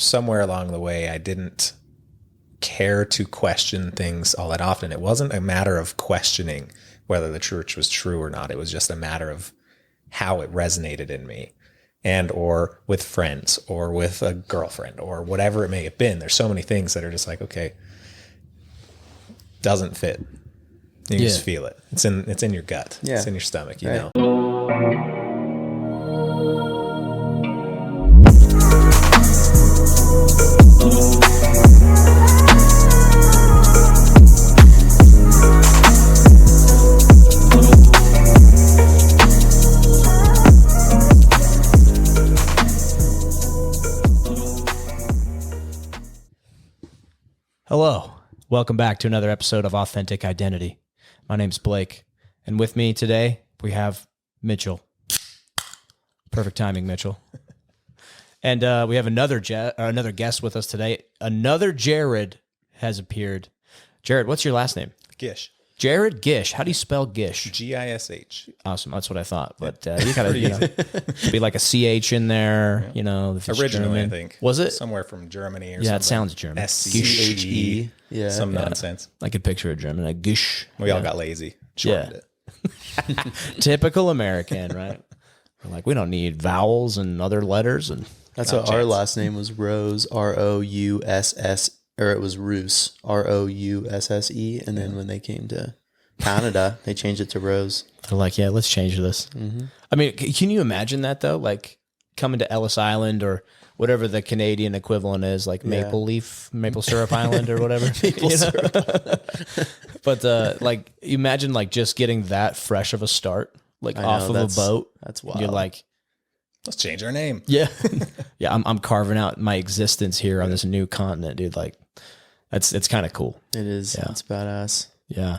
somewhere along the way, I didn't care to question things all that often. It wasn't a matter of questioning whether the church was true or not. It was just a matter of how it resonated in me, and or with friends or with a girlfriend or whatever it may have been. There's so many things that are just like, okay, doesn't fit. You just feel it. It's in your gut. Yeah. It's in your stomach, you know. Hello. Welcome back to another episode of Authentic Identity. My name's Blake, and with me today we have Mitchell. Perfect timing, Mitchell. And we have another guest with us today. Another Jared has appeared. Jared, what's your last name? Gish. Jared Gish. How do you spell Gish? Gish. Awesome. That's what I thought. But you gotta, be like a CH in there. You know, originally, German. I think was it somewhere from Germany or something? something? It sounds German. SCHE. Yeah, some nonsense. I could picture a German. Like Gish. We all got lazy. Shortened it. Typical American, right? We're like, we don't need vowels and other letters, and that's what our last name was. Rose, Rouss. Or it was Roos, Rousse, and then when they came to Canada, they changed it to Rose. They're like, yeah, let's change this. Mm-hmm. I mean, can you imagine that though? Like coming to Ellis Island or whatever the Canadian equivalent is, like Maple Syrup Island or whatever. Maple syrup. But like, imagine like just getting that fresh of a start, like off of a boat. That's wild. You're like, let's change our name. Yeah. Yeah. I'm carving out my existence here on this new continent, dude. Like it's kind of cool. It is. Yeah. It's badass. Yeah.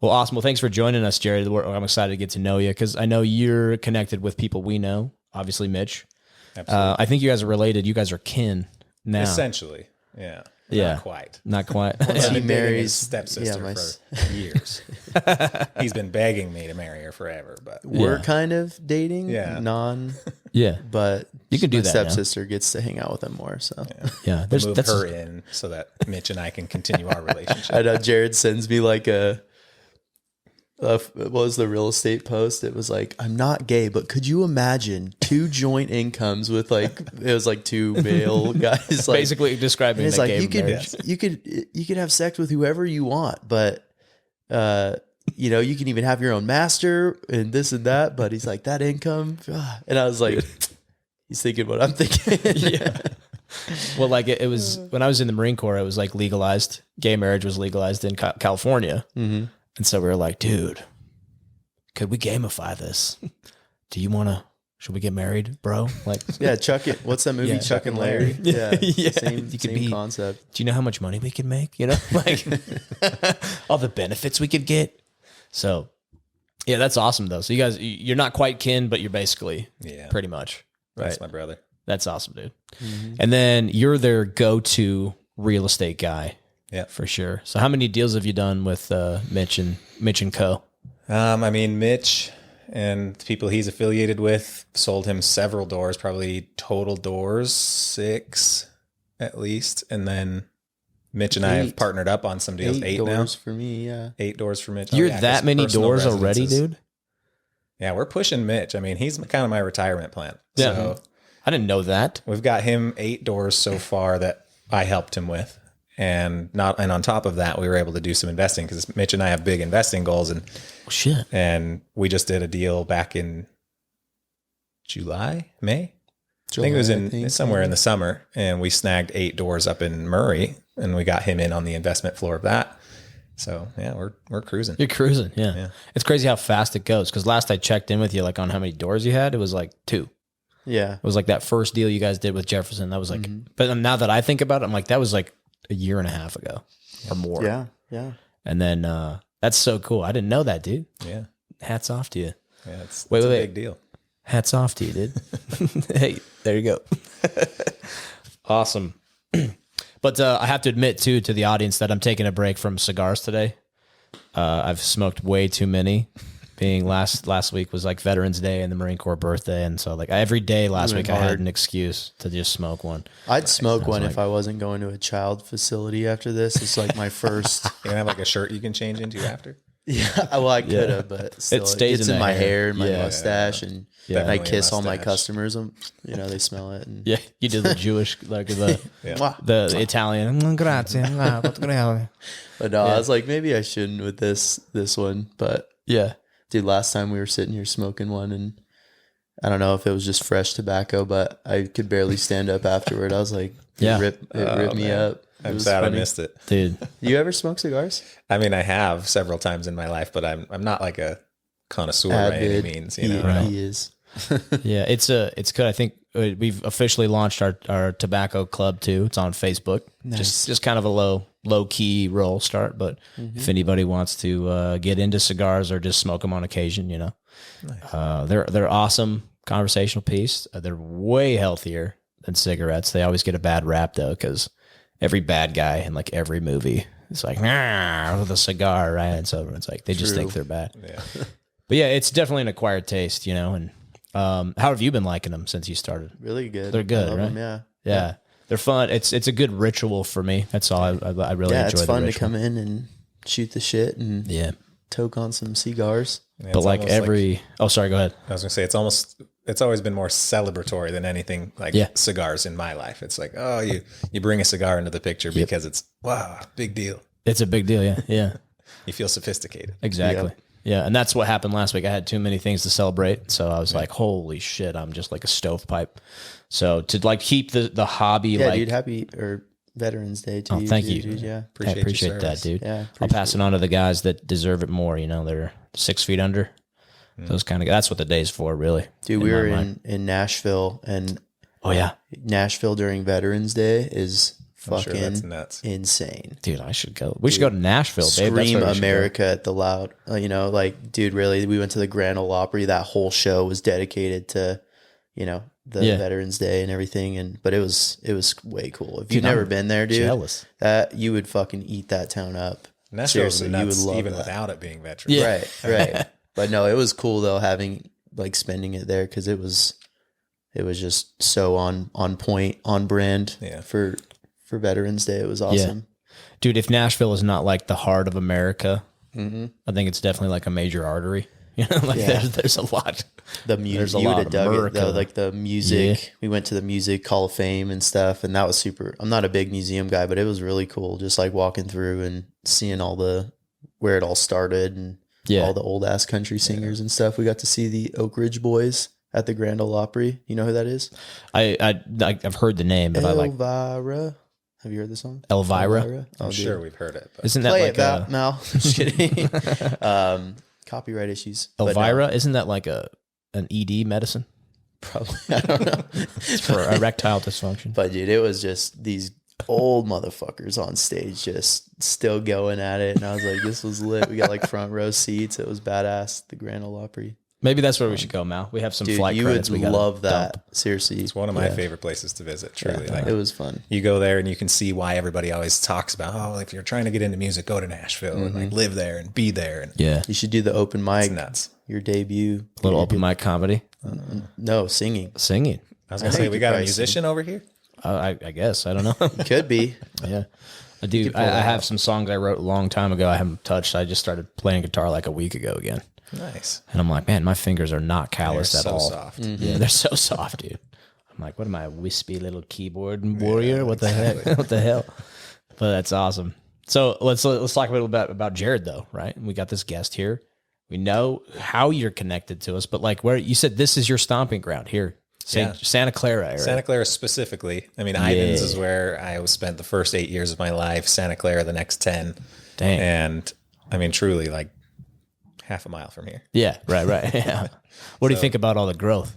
Well, awesome. Well, thanks for joining us, Jared. I'm excited to get to know you because I know you're connected with people we know. Obviously, Mitch. Absolutely. I think you guys are related. You guys are kin now. Essentially. Yeah. Yeah. Not quite. Not quite. Well, he married his stepsister for years. He's been begging me to marry her forever, but we're kind of dating. Yeah. But you can do my that. stepsister gets to hang out with him more. So yeah. Move her in so that Mitch and I can continue our relationship. I know Jared sends me like what was the real estate post? It was like, I'm not gay, but could you imagine 2 joint incomes with like, it was like 2 male guys. Like, basically describing it's the like, gay marriage. you could have sex with whoever you want, but, you know, you can even have your own master and this and that, but he's like, that income. And I was like, he's thinking what I'm thinking. Yeah. Well, like it was, when I was in the Marine Corps, it was like legalized. Gay marriage was legalized in California. Mm-hmm. And so we were like, dude, could we gamify this? Do you want to, should we get married, bro? Like, yeah, Chuck it. What's that movie? Chuck and Larry. Yeah. Same concept. Do you know how much money we could make? You know, like all the benefits we could get. So yeah, that's awesome though. So you guys, you're not quite kin, but you're basically pretty much. Right. That's my brother. That's awesome, dude. Mm-hmm. And then you're their go-to real estate guy. Yeah, for sure. So how many deals have you done with Mitch and Co? I mean, Mitch and the people he's affiliated with sold him several doors, probably total doors, 6 at least. And then Mitch and I have partnered up on some deals. 8 doors now. For me, yeah. 8 doors for Mitch. You're that many doors already, dude? Yeah, we're pushing Mitch. I mean, he's kind of my retirement plan. Yeah. So I didn't know that. We've got him 8 doors so far that I helped him with. And on top of that, we were able to do some investing because Mitch and I have big investing goals. And And we just did a deal back in May. I think it was somewhere in the summer, and we snagged 8 doors up in Murray, and we got him in on the investment floor of that. So yeah, we're cruising. You're cruising, yeah. It's crazy how fast it goes. Because last I checked in with you, like on how many doors you had, it was like 2. Yeah, it was like that first deal you guys did with Jefferson. That was like, but now that I think about it, I'm like, that was like a year and a half ago or more. Yeah. Yeah. And then, that's so cool. I didn't know that, dude. Yeah. Hats off to you. Yeah. It's a big deal. Hats off to you, dude. Hey, there you go. Awesome. But, I have to admit too, to the audience that I'm taking a break from cigars today. I've smoked way too many being last week was like Veterans Day and the Marine Corps birthday. And so like every day last week I had an excuse to just smoke one. I'd smoke one if I wasn't going to a child facility after this. It's like my first. You have like a shirt you can change into after? Yeah, well, I could have, but still, It stays gets in in the my hair. hair and my mustache, and Definitely I a kiss all my mustache. customers. They smell it. And Yeah, you did the Jewish, like the Italian. Grazie. But no, I was like, maybe I shouldn't with this one. But Yeah. dude, last time we were sitting here smoking one, and I don't know if it was just fresh tobacco, but I could barely stand up afterward. I was like, Yeah. it ripped me up. I'm was sad funny. I missed it. Dude. Do you ever smoke cigars? I mean, I have several times in my life, but I'm not like a connoisseur by any Avid. means. He is. Yeah, it's good. I think we've officially launched our tobacco club too. It's on Facebook. Nice. Just kind of a low key roll start. But if anybody wants to get into cigars or just smoke them on occasion, they're awesome conversational piece. They're way healthier than cigarettes. They always get a bad rap though, because every bad guy in like every movie is like with a cigar, right? And so it's like they just think they're bad. Yeah. But yeah, it's definitely an acquired taste, And how have you been liking them since you started? Really good. They're good, I love right? them, yeah. Yeah, they're fun. It's a good ritual for me. That's all. I really enjoy. It's the fun to ritual. come in and shoot the shit and toke on some cigars. Yeah, But it's like almost every, sorry, go ahead. I was gonna say it's always been more celebratory than anything like cigars in my life. It's like, oh, you bring a cigar into the picture because it's big deal. It's a big deal. Yeah. You feel sophisticated. Exactly. Yeah, and that's what happened last week. I had too many things to celebrate, so I was like, "Holy shit, I'm just like a stovepipe." So to like keep the hobby, Dude, happy Veterans Day to you. thank dude, you. dude, yeah. I appreciate that, dude. Yeah, I'll pass it on to the guys that deserve it more. They're 6 feet under. Those kind of guys. That's what the day's for, really. Dude, we were in Nashville, and Nashville during Veterans Day is fucking that's nuts. insane. Dude, I should go. We should go to Nashville, babe. That's Scream where we should America at the loud. Dude, really, we went to the Grand Ole Opry. That whole show was dedicated to, the Veterans Day and everything. But it was way cool. If you've never been there, dude, jealous. That you would fucking eat that town up. Nashville's Seriously, nuts, you would love even that. without it being veterans. Yeah. Right. But no, it was cool though having spending it there because it was just so on point, on brand for Veterans Day. It was awesome. Dude, if Nashville is not like the heart of America, I think it's definitely like a major artery. There's a lot. The music, There's a you would lot have of dug it though. America. Like the music, we went to the Music Hall of Fame and stuff, and that was super. I'm not a big museum guy, but it was really cool, just like walking through and seeing where it all started and all the old ass country singers and stuff. We got to see the Oak Ridge Boys at the Grand Ole Opry. You know who that is? I've heard the name, but Elvira. Have you heard the song? Elvira? I'm sure we've heard it. But Isn't that Play like it, Val. No, just kidding. Copyright issues. But Elvira? no, Isn't that like an ED medicine probably. I don't know. for erectile dysfunction? But dude, it was just these old motherfuckers on stage just still going at it. And I was like, this was lit. We got like front row seats. It was badass. The Grand Ole Opry. Maybe that's where we should go, Mal. We have some Dude, flight you credits. would We gotta love that. dump. Seriously. it's one of my favorite places to visit, truly. Yeah, it was fun. You go there and you can see why everybody always talks about, if you're trying to get into music, go to Nashville and like live there and be there. And Yeah. You should do the open mic. it's nuts. Your debut. A little open mic comedy. No, singing. Singing. I was going to say, we got a musician over here. I guess. I don't know. Could be. Yeah. I do. I have some songs I wrote a long time ago I haven't touched. I just started playing guitar like a week ago again. Nice. And I'm like, man, my fingers are not calloused They're at so all. soft. Yeah, they're so soft, dude. I'm like, what am I, a wispy little keyboard warrior? What the heck? What the hell? But that's awesome. So let's talk a little bit about Jared, though, right? We got this guest here. We know how you're connected to us, but like where you said this is your stomping ground here, Santa Clara area. Santa Clara specifically. I mean, Ivins is where I spent the first 8 years of my life. Santa Clara the next 10. Dang. And I mean, truly, like half a mile from here. Yeah, right. Yeah. What do you think about all the growth?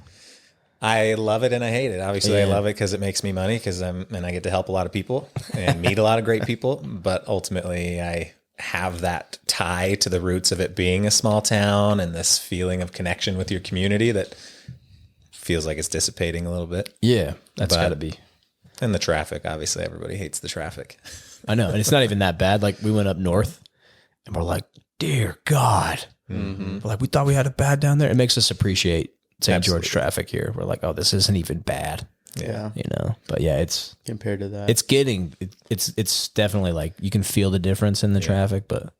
I love it and I hate it. Obviously, I love it because it makes me money and I get to help a lot of people and meet a lot of great people. But ultimately, I have that tie to the roots of it being a small town and this feeling of connection with your community that feels like it's dissipating a little bit. Yeah, that's got to be. And the traffic, obviously, everybody hates the traffic. I know, and it's not even that bad. Like we went up north, and we're like, dear God, Mm-hmm. We're like, we thought we had it bad down there. It makes us appreciate St. George Absolutely. traffic here. We're like, oh, this isn't even bad, Yeah. you know? But yeah, it's Compared to that. it's definitely like you can feel the difference in the traffic, but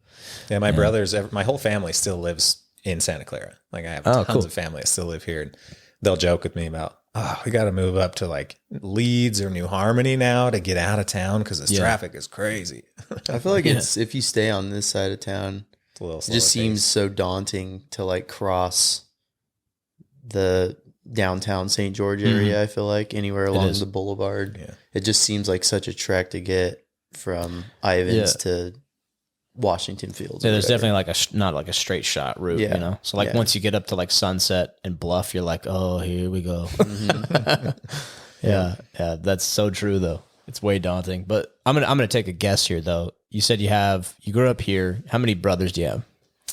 Yeah, my brothers, my whole family still lives in Santa Clara. Like I have tons of family that still live here, and they'll joke with me about, oh, we got to move up to like Leeds or New Harmony now to get out of town because this traffic is crazy. I feel like it's if you stay on this side of town, It's a little it just slower seems pace. so daunting to like cross the downtown St. George area. I feel like anywhere along is. the boulevard, Yeah. it just seems like such a trek to get from Ivans to Washington Fields. or yeah, there's whatever. definitely like not like a straight shot route, Yeah. you know? So like Yeah. once you get up to like Sunset and Bluff, you're like, oh, here we go. Yeah, that's so true though. It's way daunting. But I'm gonna take a guess here though. You said you grew up here. How many brothers do you have?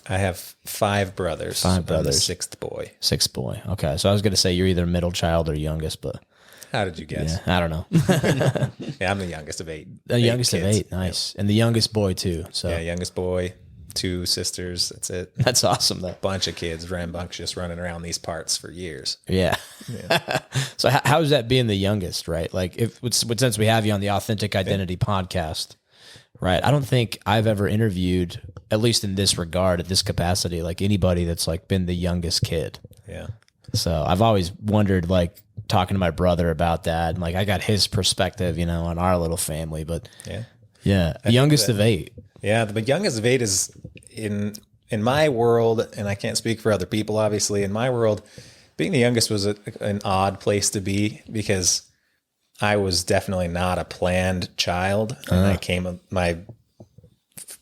I have 5 brothers. Five I'm the brothers. 6th boy. Sixth boy. Okay, so I was gonna say you're either middle child or youngest, but How did you guess? yeah, I don't know. Yeah, I'm the youngest of 8. The youngest of kids. 8, nice, and the youngest boy too. So Yeah, youngest boy, 2 sisters. That's it. that's awesome though. Bunch of kids, rambunctious, running around these parts for years. Yeah. So how's that being the youngest, right? Like since we have you on the Authentic Identity podcast, right? I don't think I've ever interviewed, at least in this regard, at this capacity, like anybody that's like been the youngest kid. Yeah. So I've always wondered, like talking to my brother about that, and like I got his perspective, you know, on our little family, but Yeah. the youngest of 8. Yeah, the youngest of 8 is in my world, and I can't speak for other people, obviously. In my world, being the youngest was an odd place to be because I was definitely not a planned child. And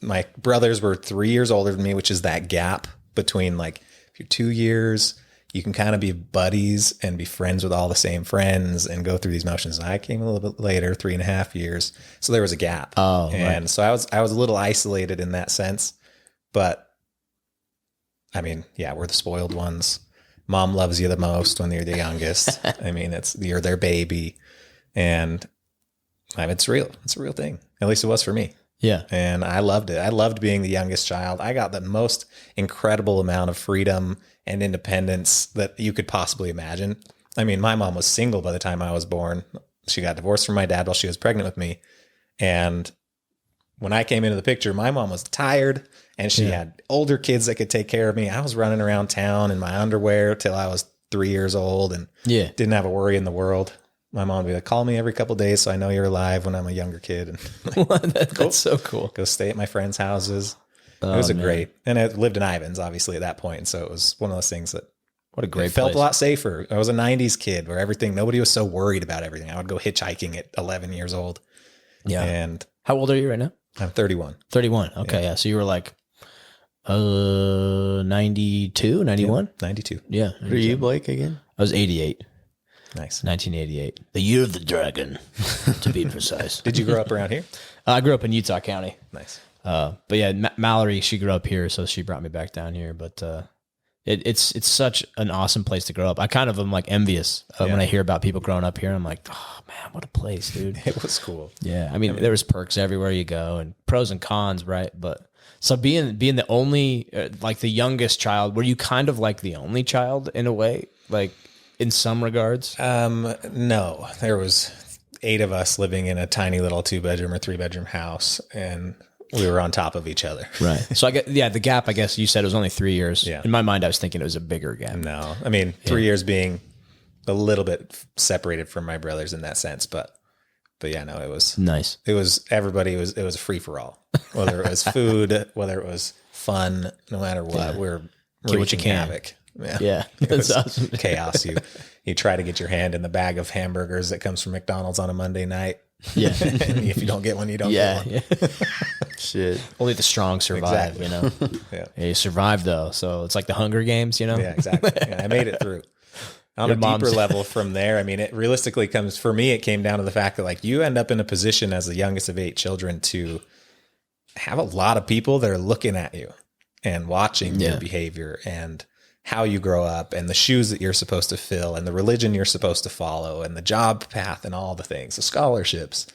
my brothers were 3 years older than me, which is that gap between like if you're 2 years, you can kind of be buddies and be friends with all the same friends and go through these motions. I came a little bit later, 3.5 years. So there was a gap. Oh, and right. so I was a little isolated in that sense, but I mean, yeah, we're the spoiled ones. Mom loves you the most when you're the youngest. I mean, you're their baby, and I mean, it's real. It's a real thing. At least it was for me. Yeah. And I loved it. I loved being the youngest child. I got the most incredible amount of freedom and independence that you could possibly imagine. I mean, my mom was single by the time I was born. She got divorced from my dad while she was pregnant with me. And when I came into the picture, my mom was tired and she had older kids that could take care of me. I was running around town in my underwear till I was 3 years old and didn't have a worry in the world. My mom would be like, call me every couple of days so I know you're alive when I'm a younger kid. And That's so cool. go stay at my friends' houses. It was great. And I lived in Ivans, obviously, at that point. So it was one of those things that What a great it felt place. a lot safer. I was a 90s kid where nobody was so worried about everything. I would go hitchhiking at 11 years old. Yeah. And How old are you right now? I'm 31. 31. Okay. Yeah. So you were like 92, 91? 92. Yeah. What are you, Blake, again? I was 88. Nice. 1988. The year of the dragon, to be precise. Did you grow up around here? I grew up in Utah County. Nice. But yeah, Mallory, she grew up here, so she brought me back down here. But it's such an awesome place to grow up. I kind of am like envious when I hear about people growing up here. I'm like, oh man, what a place, dude. It was cool. Yeah, I mean, there was perks everywhere you go, and pros and cons, right? But so being the only, like the youngest child, were you kind of like the only child in a way, like in some regards? No, there was 8 of us living in a tiny little 2-bedroom or 3-bedroom house, and we were on top of each other. Right. So I get, the gap, I guess you said it was only 3 years. Yeah. In my mind, I was thinking it was a bigger gap. No, I mean, 3 years being a little bit separated from my brothers in that sense, but yeah, no, it was Nice. it was it was a free for all, whether it was food, whether it was fun, no matter what, we're Get what you wreaking can. havoc. Yeah. It That's was awesome. chaos. You try to get your hand in the bag of hamburgers that comes from McDonald's on a Monday night. Yeah. And if you don't get one, you don't Yeah. get one. Yeah. Shit. Only the strong survive, Exactly. you know? Yeah. Yeah, you survive though. So it's like the Hunger Games, you know? Yeah, exactly. Yeah, I made it through. On Your a deeper mom's- level from there, I mean, it realistically comes, for me, it came down to the fact that like you end up in a position as the youngest of 8 children to have a lot of people that are looking at you and watching your behavior and how you grow up and the shoes that you're supposed to fill and the religion you're supposed to follow and the job path and all the things, the scholarships.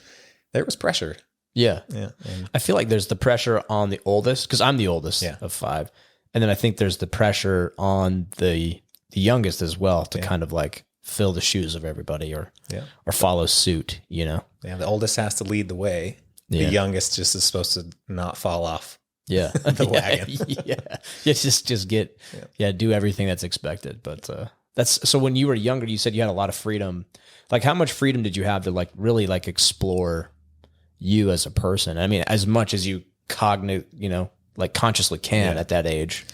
There was pressure. Yeah. Yeah. And I feel like there's the pressure on the oldest, because I'm the oldest of 5. And then I think there's the pressure on the youngest as well to kind of like fill the shoes of everybody or follow suit, you know? Yeah. The oldest has to lead the way. Yeah. The youngest just is supposed to not fall off. Yeah. The wagon. Yeah. Just get, do everything that's expected. But so when you were younger, you said you had a lot of freedom. Like how much freedom did you have to like really like explore you as a person? I mean, as much as you like consciously can at that age.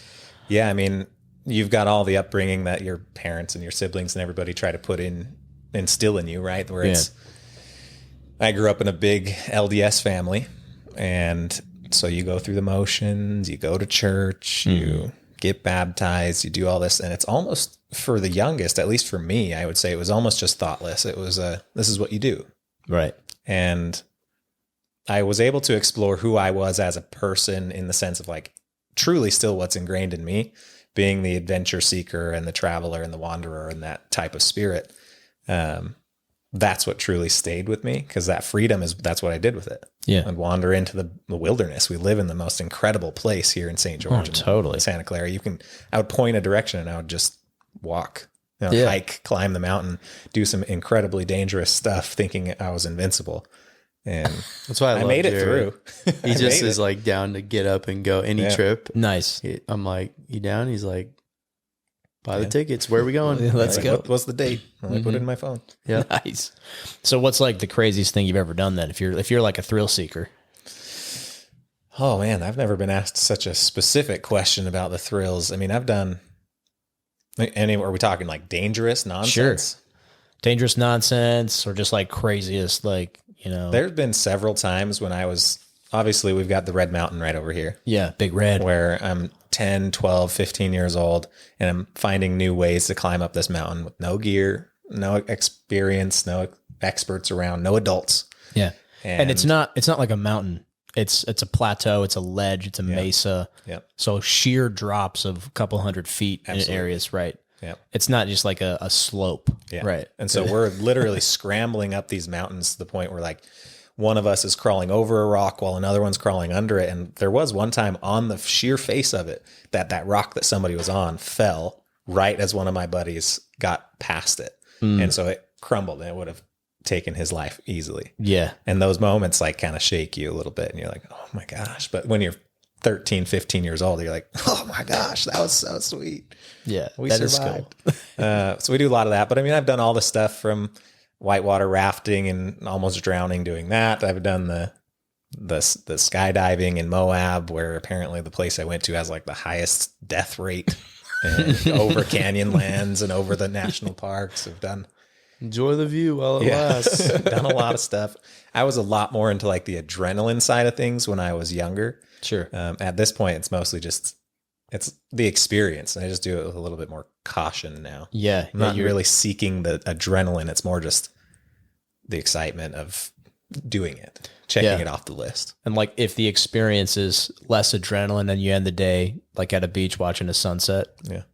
Yeah. I mean, you've got all the upbringing that your parents and your siblings and everybody try to instill in you, right? Where I grew up in a big LDS family, and so you go through the motions, you go to church, you get baptized, you do all this. And it's almost, for the youngest, at least for me, I would say it was almost just thoughtless. It was this is what you do. Right. And I was able to explore who I was as a person in the sense of like truly still what's ingrained in me, being the adventure seeker and the traveler and the wanderer and that type of spirit. That's what truly stayed with me, because that freedom that's what I did with it. Yeah. I'd wander into the wilderness. We live in the most incredible place here in St. George, totally. Santa Clara. I would point a direction and I would just walk, hike, climb the mountain, do some incredibly dangerous stuff, thinking I was invincible. And that's why I made it Jared. through. He just is like down to get up and go any trip. Nice. I'm like, you down? He's like, buy the tickets. Where are we going? Let's go. What's the date? I put it in my phone. Yeah. Nice. So what's like the craziest thing you've ever done then? If you're like a thrill seeker? Oh man, I've never been asked such a specific question about the thrills. I mean, I've done are we talking like dangerous nonsense? Sure. Dangerous nonsense or just like craziest, like, you know. There's been several times when obviously we've got the Red Mountain right over here. Yeah, Big Red. Where I'm 10, 12, 15 years old and I'm finding new ways to climb up this mountain with no gear, no experience, no experts around, no adults. Yeah. And it's not like a mountain. It's a plateau, it's a ledge, it's a mesa. Yeah. So sheer drops of a couple hundred feet in areas, right? Yeah. It's not just like a slope. Yeah. Right. And so we're literally scrambling up these mountains to the point where like one of us is crawling over a rock while another one's crawling under it. And there was one time on the sheer face of it that rock that somebody was on fell right as one of my buddies got past it. And so it crumbled and it would have taken his life easily. Yeah. And those moments like kind of shake you a little bit and you're like, oh my gosh. But when you're 13, 15 years old, you're like, oh my gosh, that was so sweet. Yeah. We survived. So we do a lot of that. But I mean, I've done all the stuff from whitewater rafting and almost drowning doing that. I've done the skydiving in Moab, where apparently the place I went to has like the highest death rate and over Canyonlands and over the national parks. I've done enjoy the view while it lasts. Done a lot of stuff. I was a lot more into like the adrenaline side of things when I was younger. Sure. At this point, it's mostly it's the experience. And I just do it with a little bit more caution now. Yeah. I'm not really seeking the adrenaline. It's more just the excitement of doing it, checking it off the list. And like if the experience is less adrenaline and you end the day like at a beach watching a sunset,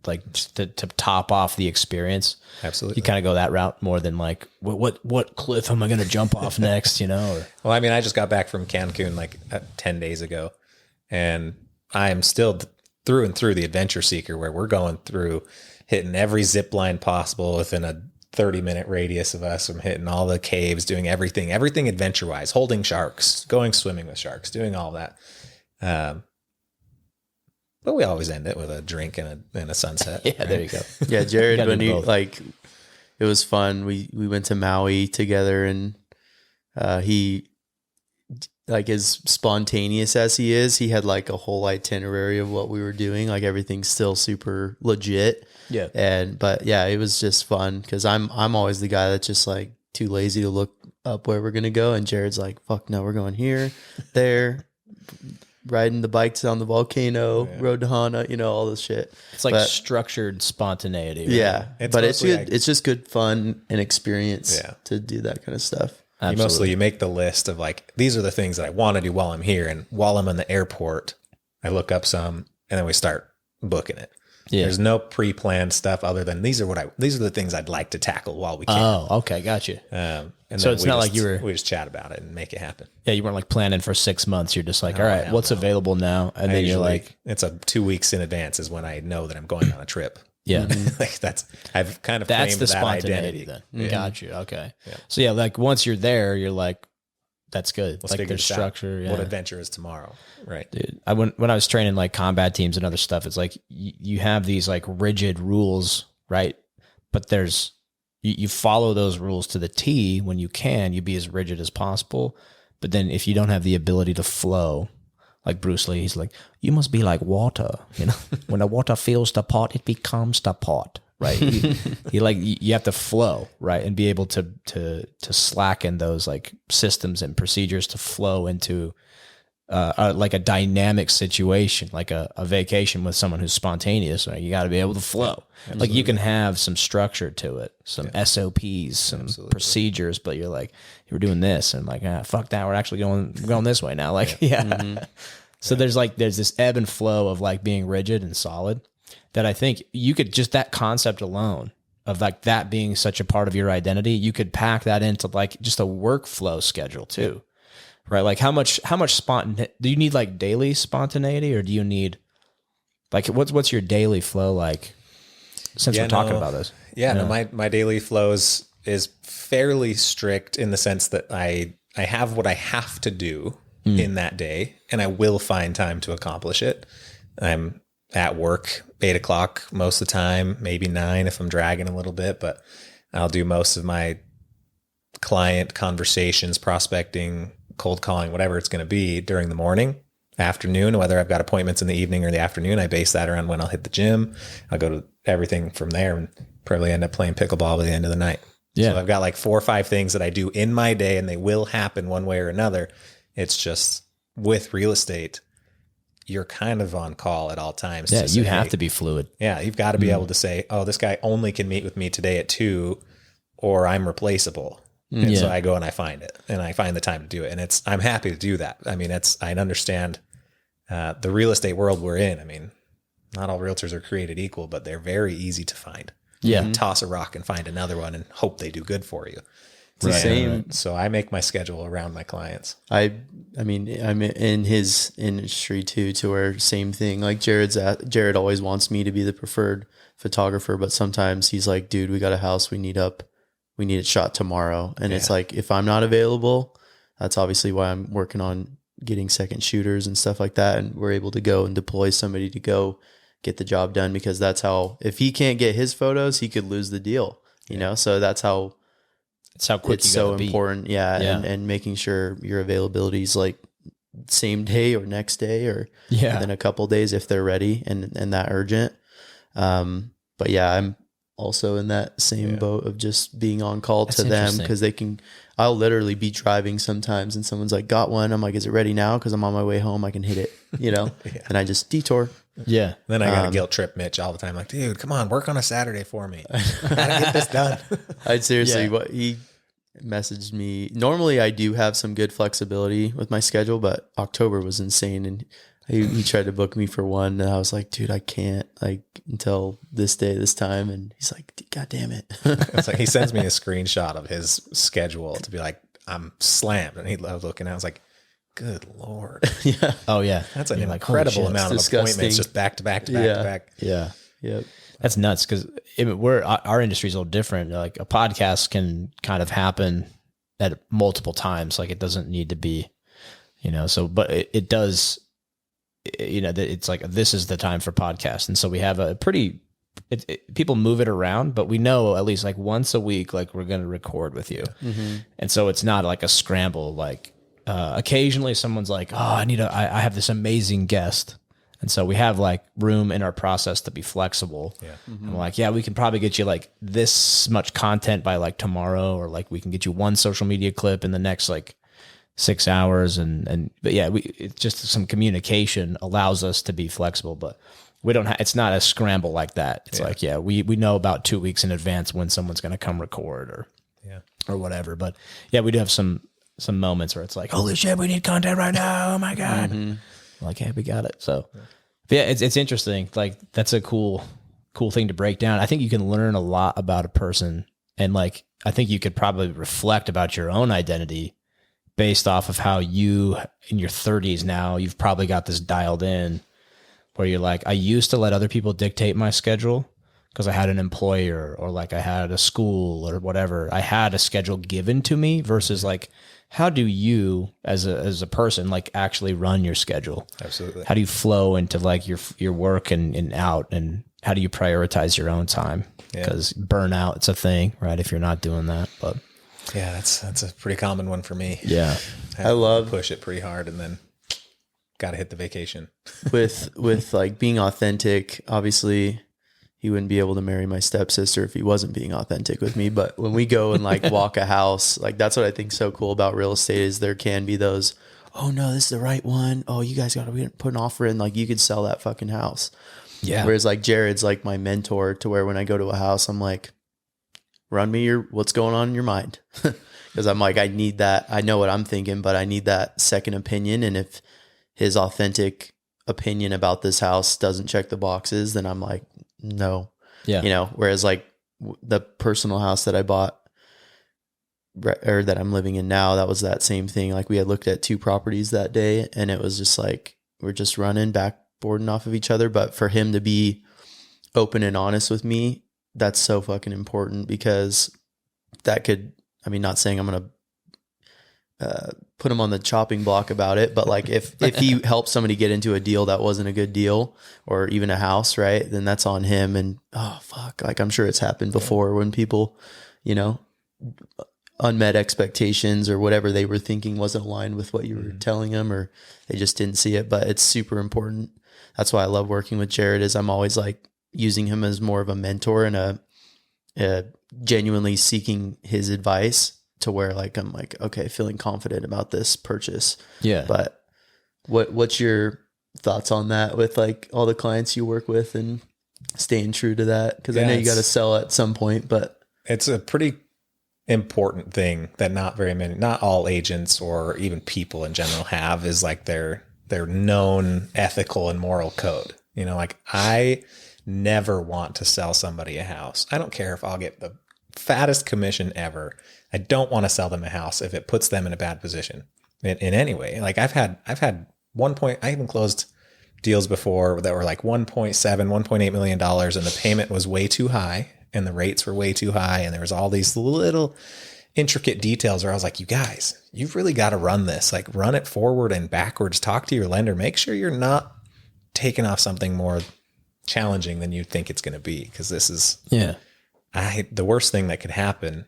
like just to top off the experience. Absolutely. You kind of go that route more than like, what cliff am I going to jump off next, you know? Or, well, I mean, I just got back from Cancun like 10 days ago, and I am still through and through the adventure seeker, where we're going through hitting every zip line possible within a 30-minute radius of us. I'm hitting all the caves, doing everything adventure wise, holding sharks, going swimming with sharks, doing all that. But we always end it with a drink and a sunset. Yeah, right? There you go. Yeah, Jared, when you like, it was fun. We went to Maui together, and he, like, as spontaneous as he is, he had like a whole itinerary of what we were doing. Like everything's still super legit. Yeah. But yeah, it was just fun because I'm always the guy that's just like too lazy to look up where we're gonna go, and Jared's like, "Fuck no, we're going here, there." Riding the bikes down the volcano, road to Hana, all this shit. It's like structured spontaneity. Right? Yeah. But it's good. It's just good fun and experience to do that kind of stuff. You make the list of like, these are the things that I want to do while I'm here. And while I'm in the airport, I look up some and then we start booking it. Yeah. There's no pre-planned stuff other than these are the things I'd like to tackle while we can. Oh, okay. Gotcha. And And So then it's not like we just chat about it and make it happen. Yeah, you weren't like planning for 6 months. You're just like, all right, hell what's no. available now? And then you're like, it's 2 weeks in advance is when I know that I'm going on a trip. yeah, Like I've kind of that's framed the that spontaneity identity. then. Got you. Okay. Yeah. So yeah, like once you're there, you're like, that's good. Let's like figure there's this out. structure. Yeah. What adventure is tomorrow? Right. Dude, when I was training like combat teams and other stuff, it's like you have these like rigid rules, right? But you follow those rules to the T when you can. You be as rigid as possible. But then if you don't have the ability to flow, like Bruce Lee, he's like, you must be like water. You know, when the water fills the pot, it becomes the pot, right? You have to flow, right, and be able to slacken those like systems and procedures to flow into like a dynamic situation, like a vacation with someone who's spontaneous. Right? You got to be able to flow. Yeah, like you can have some structure to it, some SOPs, some procedures, but you're like, you're doing this and like, fuck that. We're actually going this way now. Like, So there's this ebb and flow of like being rigid and solid that I think you could just that concept alone of like that being such a part of your identity, you could pack that into like just a workflow schedule too. Right? Like how much do you need like daily spontaneity or do you need like what's your daily flow like since we're talking about this? Yeah, no, my daily flows is fairly strict in the sense that I have what I have to do in that day and I will find time to accomplish it. I'm at work 8 o'clock most of the time, maybe 9 if I'm dragging a little bit, but I'll do most of my client conversations, prospecting, cold calling, whatever it's going to be during the morning, afternoon, whether I've got appointments in the evening or the afternoon. I base that around when I'll hit the gym. I'll go to everything from there and probably end up playing pickleball by the end of the night. Yeah. So I've got like 4 or 5 things that I do in my day and they will happen one way or another. It's just with real estate, you're kind of on call at all times. Yeah. You have to be fluid. Yeah. You've got to be able to say, oh, this guy only can meet with me today at 2 or I'm replaceable. And so I go and I find it and I find the time to do it. And I'm happy to do that. I mean, I understand the real estate world we're in. I mean, not all realtors are created equal, but they're very easy to find. Yeah. You can toss a rock and find another one and hope they do good for you. It's the same. Right. So I make my schedule around my clients. I mean, I'm in his industry too, to where same thing. Like Jared always wants me to be the preferred photographer, but sometimes he's like, dude, we got a house we need it shot tomorrow. And it's like, if I'm not available, that's obviously why I'm working on getting second shooters and stuff like that. And we're able to go and deploy somebody to go get the job done, because that's how, if he can't get his photos, he could lose the deal, you know? So that's how quick it's so important. Yeah. And making sure your availability is like same day or next day or within a couple days if they're ready and that urgent. But yeah, I'm also in that same boat of just being on call to them, because I'll literally be driving sometimes and someone's like, got one. I'm like, is it ready now? Because I'm on my way home. I can hit it, you know? And I just detour. Yeah. Then I got to guilt trip Mitch all the time. Like, dude, come on, work on a Saturday for me. I gotta get this done. I'd seriously, he messaged me. Normally I do have some good flexibility with my schedule, but October was insane. And he tried to book me for one. And I was like, dude, I can't like until this day, this time. And he's like, God damn it. It's like, he sends me a screenshot of his schedule to be like, I'm slammed. And he loved looking at it. I was like, good Lord. Yeah. Oh yeah. That's an incredible amount of appointments just back to back to back to back. Yeah. Yep. That's nuts, because our industry is a little different. Like a podcast can kind of happen at multiple times. Like it doesn't need to be, you know, so, but it does, you know, it's like, this is the time for podcasts. And so we have a pretty, people move it around, but we know at least like once a week, like we're going to record with you. Mm-hmm. And so it's not like a scramble. Like occasionally someone's like, oh, I have this amazing guest. And so we have like room in our process to be flexible. Yeah. Mm-hmm. And we're like, yeah, we can probably get you like this much content by like tomorrow, or like we can get you one social media clip in the next like 6 hours. But yeah, it's just some communication allows us to be flexible, but we don't it's not a scramble like that. It's like, we know about 2 weeks in advance when someone's going to come record or whatever. But yeah, we do have some moments where it's like, holy shit, we need content right now. Oh my God. Mm-hmm. Like, hey, we got it. So yeah, it's interesting. Like that's a cool thing to break down. I think you can learn a lot about a person And like, I think you could probably reflect about your own identity based off of how you in your 30s now, you've probably got this dialed in where you're like, I used to let other people dictate my schedule because I had an employer or like I had a school or whatever. I had a schedule given to me versus like, how do you as a person like actually run your schedule? Absolutely. How do you flow into like your work and out, and how do you prioritize your own time? Because burnout, it's a thing, right? If you're not doing that, but yeah, that's a pretty common one for me. yeah, I love push it pretty hard and then got to hit the vacation. with like being authentic. Obviously, he wouldn't be able to marry my stepsister if he wasn't being authentic with me. But when we go and like walk a house, like that's what I think so cool about real estate is there can be those, oh no, this is the right one. Oh, you guys got to put an offer in. Like you could sell that fucking house. yeah. Whereas like Jared's like my mentor to where when I go to a house, I'm like, run me what's going on in your mind. Because I'm like, I need that. I know what I'm thinking, but I need that second opinion. And if his authentic opinion about this house doesn't check the boxes, then I'm like, no. Yeah. You know, whereas like the personal house that I bought or that I'm living in now, that was that same thing. Like we had looked at 2 properties that day and it was just like, we're just running backboarding off of each other. But for him to be open and honest with me, that's so fucking important because that could, I mean, not saying I'm going to put him on the chopping block about it, but like if he helped somebody get into a deal that wasn't a good deal or even a house, right, then that's on him. And oh fuck, like I'm sure it's happened before when people, you know, unmet expectations or whatever they were thinking wasn't aligned with what you were telling them, or they just didn't see it. But it's super important. That's why I love working with Jared is I'm always like using him as more of a mentor and a genuinely seeking his advice to where like, I'm like, okay, feeling confident about this purchase. Yeah. But what's your thoughts on that with like all the clients you work with and staying true to that? Cause I know you got to sell at some point, but it's a pretty important thing that not all agents or even people in general have is like their known ethical and moral code. You know, like I never want to sell somebody a house. I don't care if I'll get the fattest commission ever. I don't want to sell them a house if it puts them in a bad position in any way. Like I've had I even closed deals before that were like 1.8 million dollars and the payment was way too high and the rates were way too high. And there was all these little intricate details where I was like, you guys, you've really got to run this, like run it forward and backwards, talk to your lender, make sure you're not taking off something more challenging than you think it's going to be. Cause this is, the worst thing that could happen,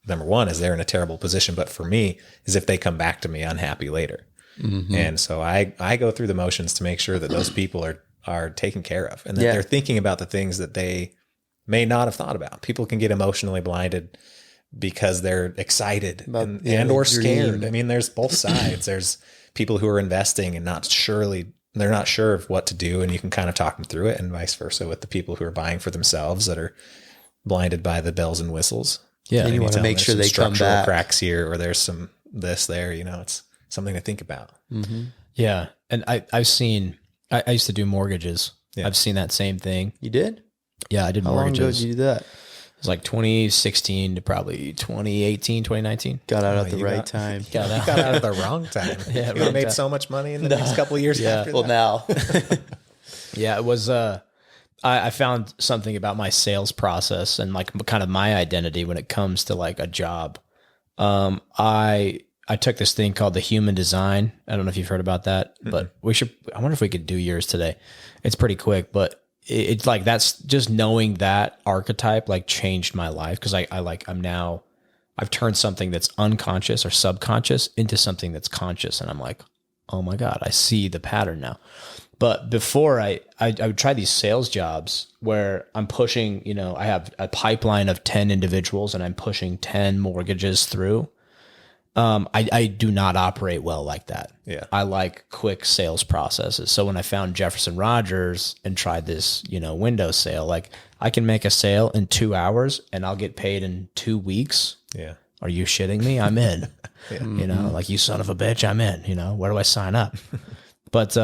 number one, is they're in a terrible position. But for me is if they come back to me unhappy later. Mm-hmm. And so I go through the motions to make sure that those people are taken care of and that they're thinking about the things that they may not have thought about. People can get emotionally blinded because they're excited and or scared. I mean, there's both sides. There's people who are investing and they're not sure of what to do, and you can kind of talk them through it, and vice versa with the people who are buying for themselves that are blinded by the bells and whistles. Yeah. And you want to make sure they come back. Cracks here, or there's some this there, you know, it's something to think about. Mm-hmm. Yeah. And I've seen, I used to do mortgages. Yeah. I've seen that same thing. You did? Yeah, I did mortgages. How long ago did you do that? It was like 2016 to probably 2018, 2019. Got out at the right time. Got out at the wrong time. Yeah, you made so much money in the next couple of years. Yeah. Well, now. Yeah, it was, I found something about my sales process and like kind of my identity when it comes to like a job. I took this thing called the human design. I don't know if you've heard about that, but I wonder if we could do yours today. It's pretty quick, but it's like, that's just knowing that archetype like changed my life. Cause I've turned something that's unconscious or subconscious into something that's conscious. And I'm like, oh my God, I see the pattern now. But before I would try these sales jobs where I'm pushing, you know, I have a pipeline of 10 individuals and I'm pushing 10 mortgages through. I do not operate well like that. Yeah. I like quick sales processes. So when I found Jefferson Rogers and tried this, you know, window sale, like I can make a sale in 2 hours and I'll get paid in 2 weeks. Yeah. Are you shitting me? I'm in. You know, like, you son of a bitch, I'm in. You know, where do I sign up? But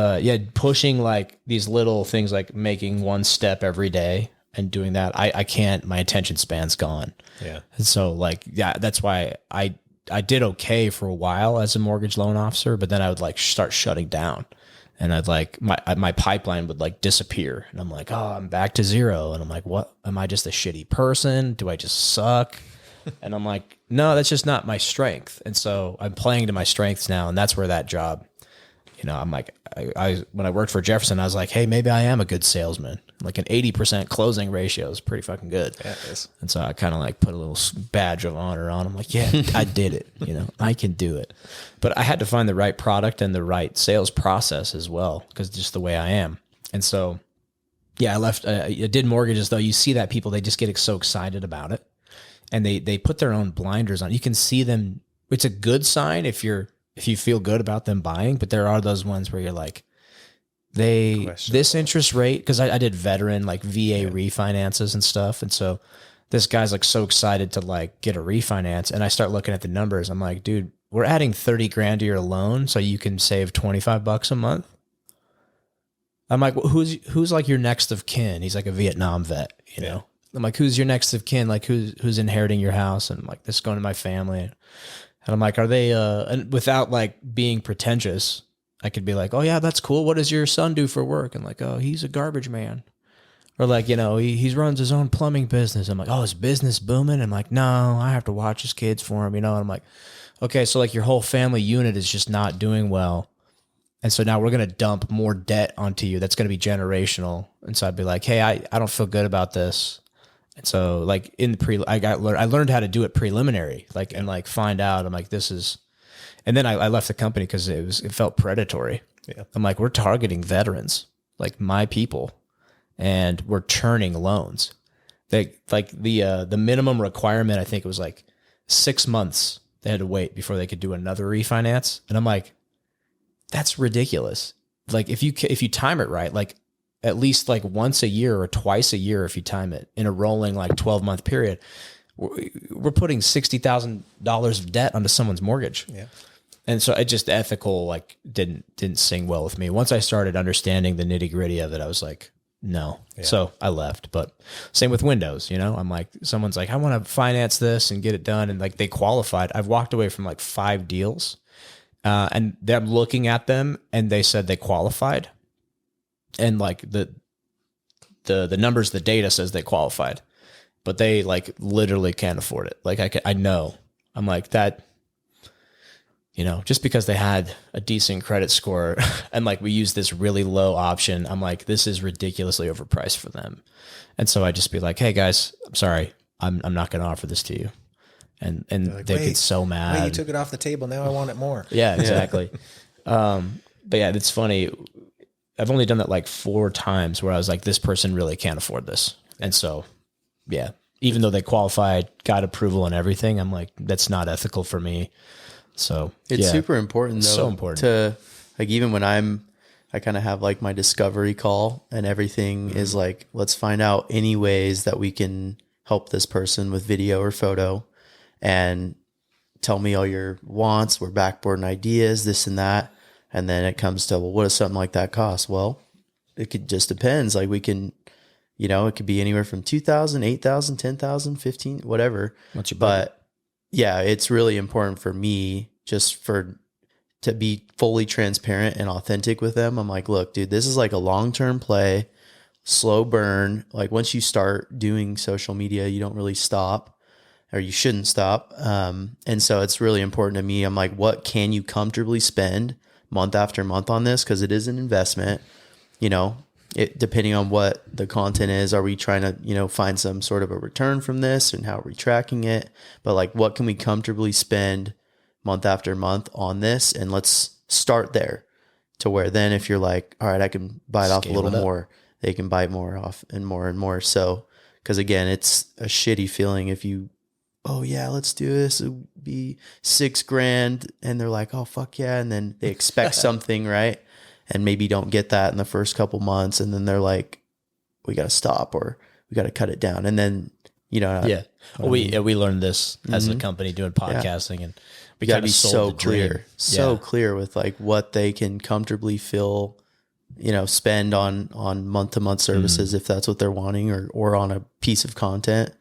pushing like these little things, like making one step every day and doing that, I can't, my attention span's gone. Yeah. And so like, yeah, that's why I did okay for a while as a mortgage loan officer, but then I would like start shutting down, and I'd like my pipeline would like disappear, and I'm like, oh, I'm back to zero. And I'm like, what? Am I just a shitty person? Do I just suck? And I'm like, no, that's just not my strength. And so I'm playing to my strengths now. And that's where that job, you know, I'm like, I when I worked for Jefferson, I was like, hey, maybe I am a good salesman. Like an 80% closing ratio is pretty fucking good. Yeah, it is. And so I kind of like put a little badge of honor on. I'm like, yeah, I did it. You know, I can do it. But I had to find the right product and the right sales process as well, because just the way I am. And so, yeah, I left. I did mortgages though. You see that people, they just get so excited about it, and they put their own blinders on. You can see them. It's a good sign if you feel good about them buying, but there are those ones where you're like, this interest rate, because I did veteran like VA refinances and stuff. And so this guy's like so excited to like get a refinance. And I start looking at the numbers. I'm like, dude, we're adding 30 grand to your loan so you can save $25 a month. I'm like, well, who's like your next of kin? He's like a Vietnam vet, you know? I'm like, who's your next of kin? Like who's inheriting your house? And I'm like, this is going to my family. And I'm like, are they, and without like being pretentious, I could be like, oh yeah, that's cool. What does your son do for work? And like, oh, he's a garbage man. Or like, you know, he runs his own plumbing business. I'm like, oh, his business booming? I'm like, no, I have to watch his kids for him, you know? And I'm like, okay, so like your whole family unit is just not doing well. And so now we're going to dump more debt onto you. That's going to be generational. And so I'd be like, hey, I don't feel good about this. And so like in the I learned how to do it preliminary, like, and like find out, I'm like, this is, and then I left the company because it felt predatory. Yeah. I'm like, we're targeting veterans, like my people, and we're churning loans. They like the minimum requirement, I think it was like 6 months they had to wait before they could do another refinance. And I'm like, that's ridiculous. Like if you time it right, like at least like once a year or twice a year, if you time it in a rolling like 12-month period, we're putting $60,000 of debt onto someone's mortgage. Yeah. And so it just ethical, like didn't sing well with me. Once I started understanding the nitty gritty of it, I was like, no. Yeah. So I left. But same with windows, you know, I'm like, someone's like, I want to finance this and get it done. And like they qualified. I've walked away from like 5 deals. And them looking at them and they said they qualified. And like the numbers, the data says they qualified, but they like literally can't afford it. Like I know, I'm like that, you know, just because they had a decent credit score and like we use this really low option, I'm like, this is ridiculously overpriced for them. And so I just be like, hey guys, I'm sorry. I'm not going to offer this to you. And like, they get so mad. Wait, you took it off the table. Now I want it more. Yeah, exactly. But yeah, it's funny. I've only done that like 4 times where I was like, this person really can't afford this. And so, yeah, even though they qualified, got approval and everything, I'm like, that's not ethical for me. So it's super important though. So important to like, even when I kind of have like my discovery call and everything is like, let's find out any ways that we can help this person with video or photo and tell me all your wants, we're backboarding ideas, this and that. And then it comes to, well, what does something like that cost? Well, it could just depends. Like we can, you know, it could be anywhere from 2,000, 8,000, 10,000, 15, whatever. But yeah, it's really important for me just to be fully transparent and authentic with them. I'm like, look, dude, this is like a long-term play, slow burn. Like once you start doing social media, you don't really stop, or you shouldn't stop. And so it's really important to me. I'm like, what can you comfortably spend month after month on this? Because it is an investment, you know, depending on what the content is. Are we trying to, you know, find some sort of a return from this, and how are we tracking it? But like, what can we comfortably spend month after month on this? And let's start there, to where then if you're like, all right, I can bite off a little more, they can bite more off and more and more. So, because again, it's a shitty feeling if you, oh yeah, let's do this. It'll be $6,000. And they're like, oh fuck yeah. And then they expect something, right? And maybe don't get that in the first couple months. And then they're like, we got to stop, or we got to cut it down. And then, you know, yeah, we learned this as a company doing podcasting, and we got to be so clear, clear with like what they can comfortably feel spend on month-to-month services if that's what they're wanting, or on a piece of content.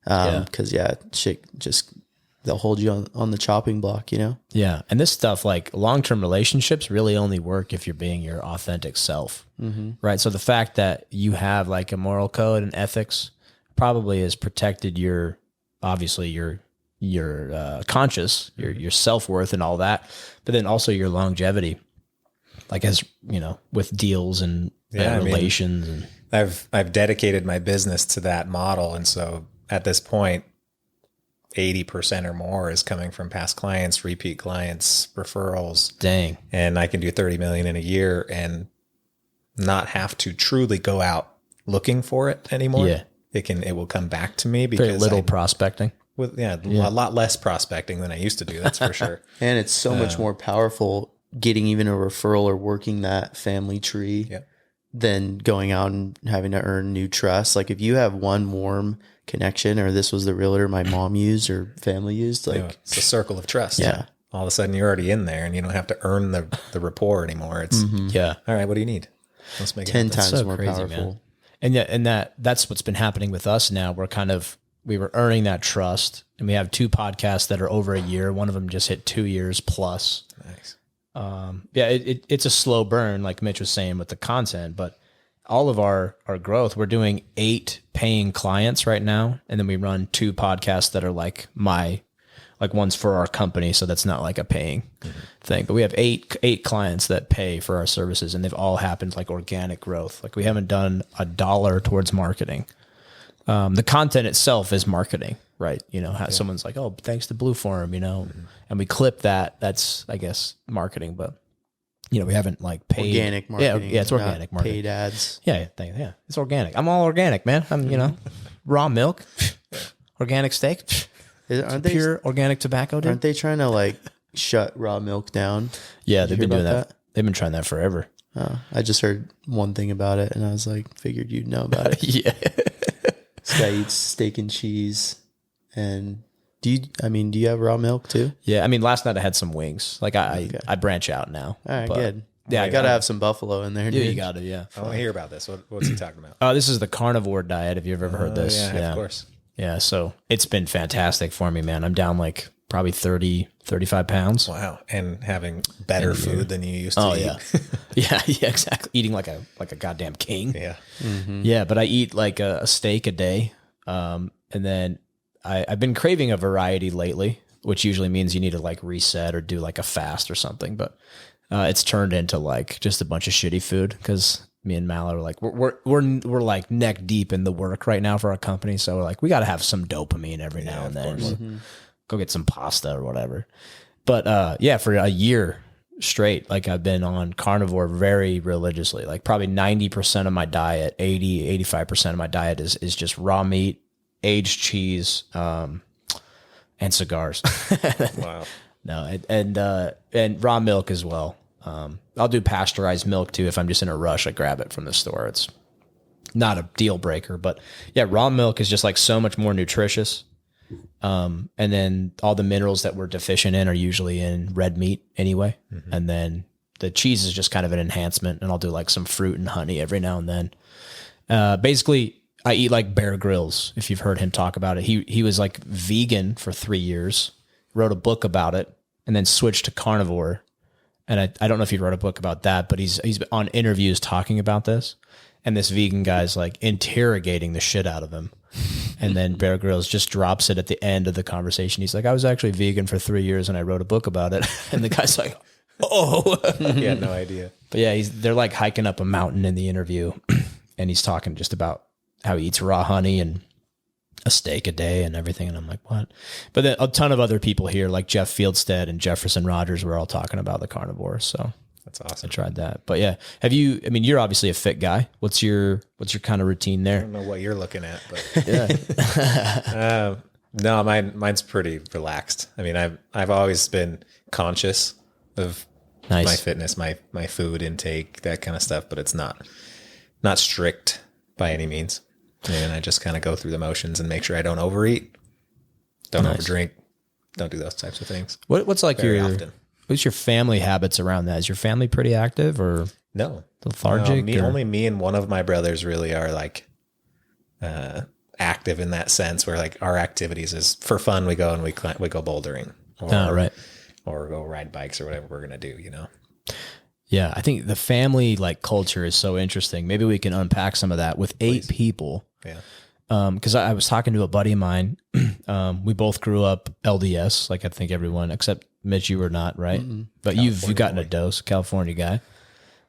Cause shit, just they'll hold you on the chopping block, Yeah. And this stuff, like long-term relationships, really only work if you're being your authentic self. Right. So the fact that you have like a moral code and ethics probably has protected your conscious, your self-worth and all that, but then also your longevity, like as with deals and relations. And I've dedicated my business to that model. And so at this point, 80% or more is coming from past clients, repeat clients, referrals. Dang. And I can do 30 million in a year and not have to truly go out looking for it anymore. Yeah. It will come back to me because very little prospecting. A lot less prospecting than I used to do. That's for sure. And it's so much more powerful getting even a referral or working that family tree than going out and having to earn new trust. Like if you have one warm connection, or this was the realtor my mom used or family used, like it's a circle of trust. Yeah. All of a sudden you're already in there and you don't have to earn the rapport anymore. It's all right. What do you need? Let's make 10 it times so more crazy, powerful. Man. And that's what's been happening with us now. We were earning that trust, and we have 2 podcasts that are over a year. One of them just hit 2 years plus. Nice. It's a slow burn, like Mitch was saying with the content, but all of our growth, we're doing 8 paying clients right now. And then we run 2 podcasts that are like one's for our company. So that's not like a paying thing, but we have eight clients that pay for our services, and they've all happened like organic growth. Like we haven't done $1 towards marketing. The content itself is marketing, right? How someone's like, oh, thanks to Blue Forum, and we clip that. That's, I guess, marketing, but we haven't like paid organic marketing. Yeah, it's organic marketing. Paid ads. Yeah, it's organic. I'm all organic, man. I'm, raw milk, organic steak, Aren't they pure organic tobacco, dude. Aren't they trying to like shut raw milk down? Yeah, they've been doing that. They've been trying that forever. Oh, I just heard one thing about it, and I was like, figured you'd know about it. Yeah. This guy eats steak and cheese. And do you have raw milk too? Yeah, I mean, last night I had some wings. Like I branch out now. All right, good. Yeah, I gotta have some buffalo in there. Yeah, Dude. you gotta. Yeah. I want to hear about this. What's he talking about? This is the carnivore diet. Have you ever heard this? Yeah, of course. Yeah, so it's been fantastic for me, man. I'm down like probably 30, 35 pounds. Wow. And having better food than you used to eat. Yeah. Yeah, exactly. Eating like a goddamn king. Yeah. Mm-hmm. Yeah, but I eat like a steak a day. And then I've been craving a variety lately, which usually means you need to like reset or do like a fast or something. But it's turned into like just a bunch of shitty food because me and Mal are like we're like neck deep in the work right now for our company. So we're like, we got to have some dopamine every now and then. Mm-hmm. Go get some pasta or whatever. But for a year straight, like I've been on carnivore very religiously. Like probably 90% of my diet, 85% of my diet is just raw meat, aged cheese, and cigars. Wow. No, and raw milk as well. I'll do pasteurized milk too if I'm just in a rush. I grab it from the store. It's not a deal breaker, but yeah, raw milk is just like so much more nutritious. And then all the minerals that we're deficient in are usually in red meat anyway. Mm-hmm. And then the cheese is just kind of an enhancement, and I'll do like some fruit and honey every now and then. Basically, I eat like Bear Grylls, if you've heard him talk about it. He was like vegan for 3 years, wrote a book about it, and then switched to carnivore. And I don't know if he wrote a book about that, but he's on interviews talking about this. And this vegan guy's like interrogating the shit out of him. And then Bear Grylls just drops it at the end of the conversation. He's like, I was actually vegan for 3 years and I wrote a book about it. And the guy's like, oh. He had no idea. But yeah, they're like hiking up a mountain in the interview. And he's talking just about how he eats raw honey and a steak a day and everything. And I'm like, what? But then a ton of other people here, like Jeff Fieldstead and Jefferson Rogers, were all talking about the carnivore. So that's awesome. I tried that. But yeah, you're obviously a fit guy. What's your kind of routine there? I don't know what you're looking at, but yeah. No, mine's pretty relaxed. I mean, I've always been conscious of my fitness, my food intake, that kind of stuff, but it's not strict by any means. And I just kind of go through the motions and make sure I don't overeat, don't overdrink, don't do those types of things. What's like very often. What's your family habits around that? Is your family pretty active or? No. Lethargic? No, or- only me and one of my brothers really are like active in that sense, where like our activities is for fun. We go and we go bouldering, or, right. or go ride bikes or whatever we're gonna do. You know. Yeah, I think the family like culture is so interesting. Maybe we can unpack some of that with 8 people. Yeah. Because I was talking to a buddy of mine. We both grew up LDS, like I think everyone except Mitch. You were not, right? But you've gotten a dose, California guy.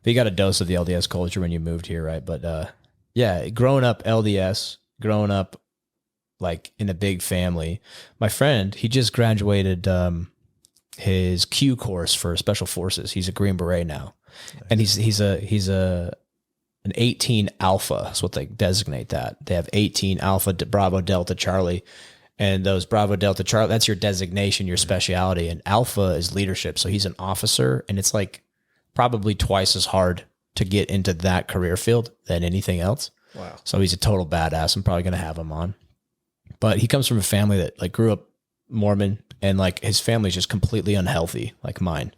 But you got a dose of the LDS culture when you moved here, right? But yeah, growing up LDS, growing up like in a big family. My friend, he just graduated his Q course for Special Forces. He's a Green Beret now, and he's an 18 Alpha. That's what they designate that. They have 18 Alpha, Bravo, Delta, Charlie. And those Bravo, Delta, Charlie, that's your designation, your specialty. And Alpha is leadership. So he's an officer, and it's like probably twice as hard to get into that career field than anything else. Wow. So he's a total badass. I'm probably going to have him on. But he comes from a family that like grew up Mormon, and like his family's just completely unhealthy, like mine.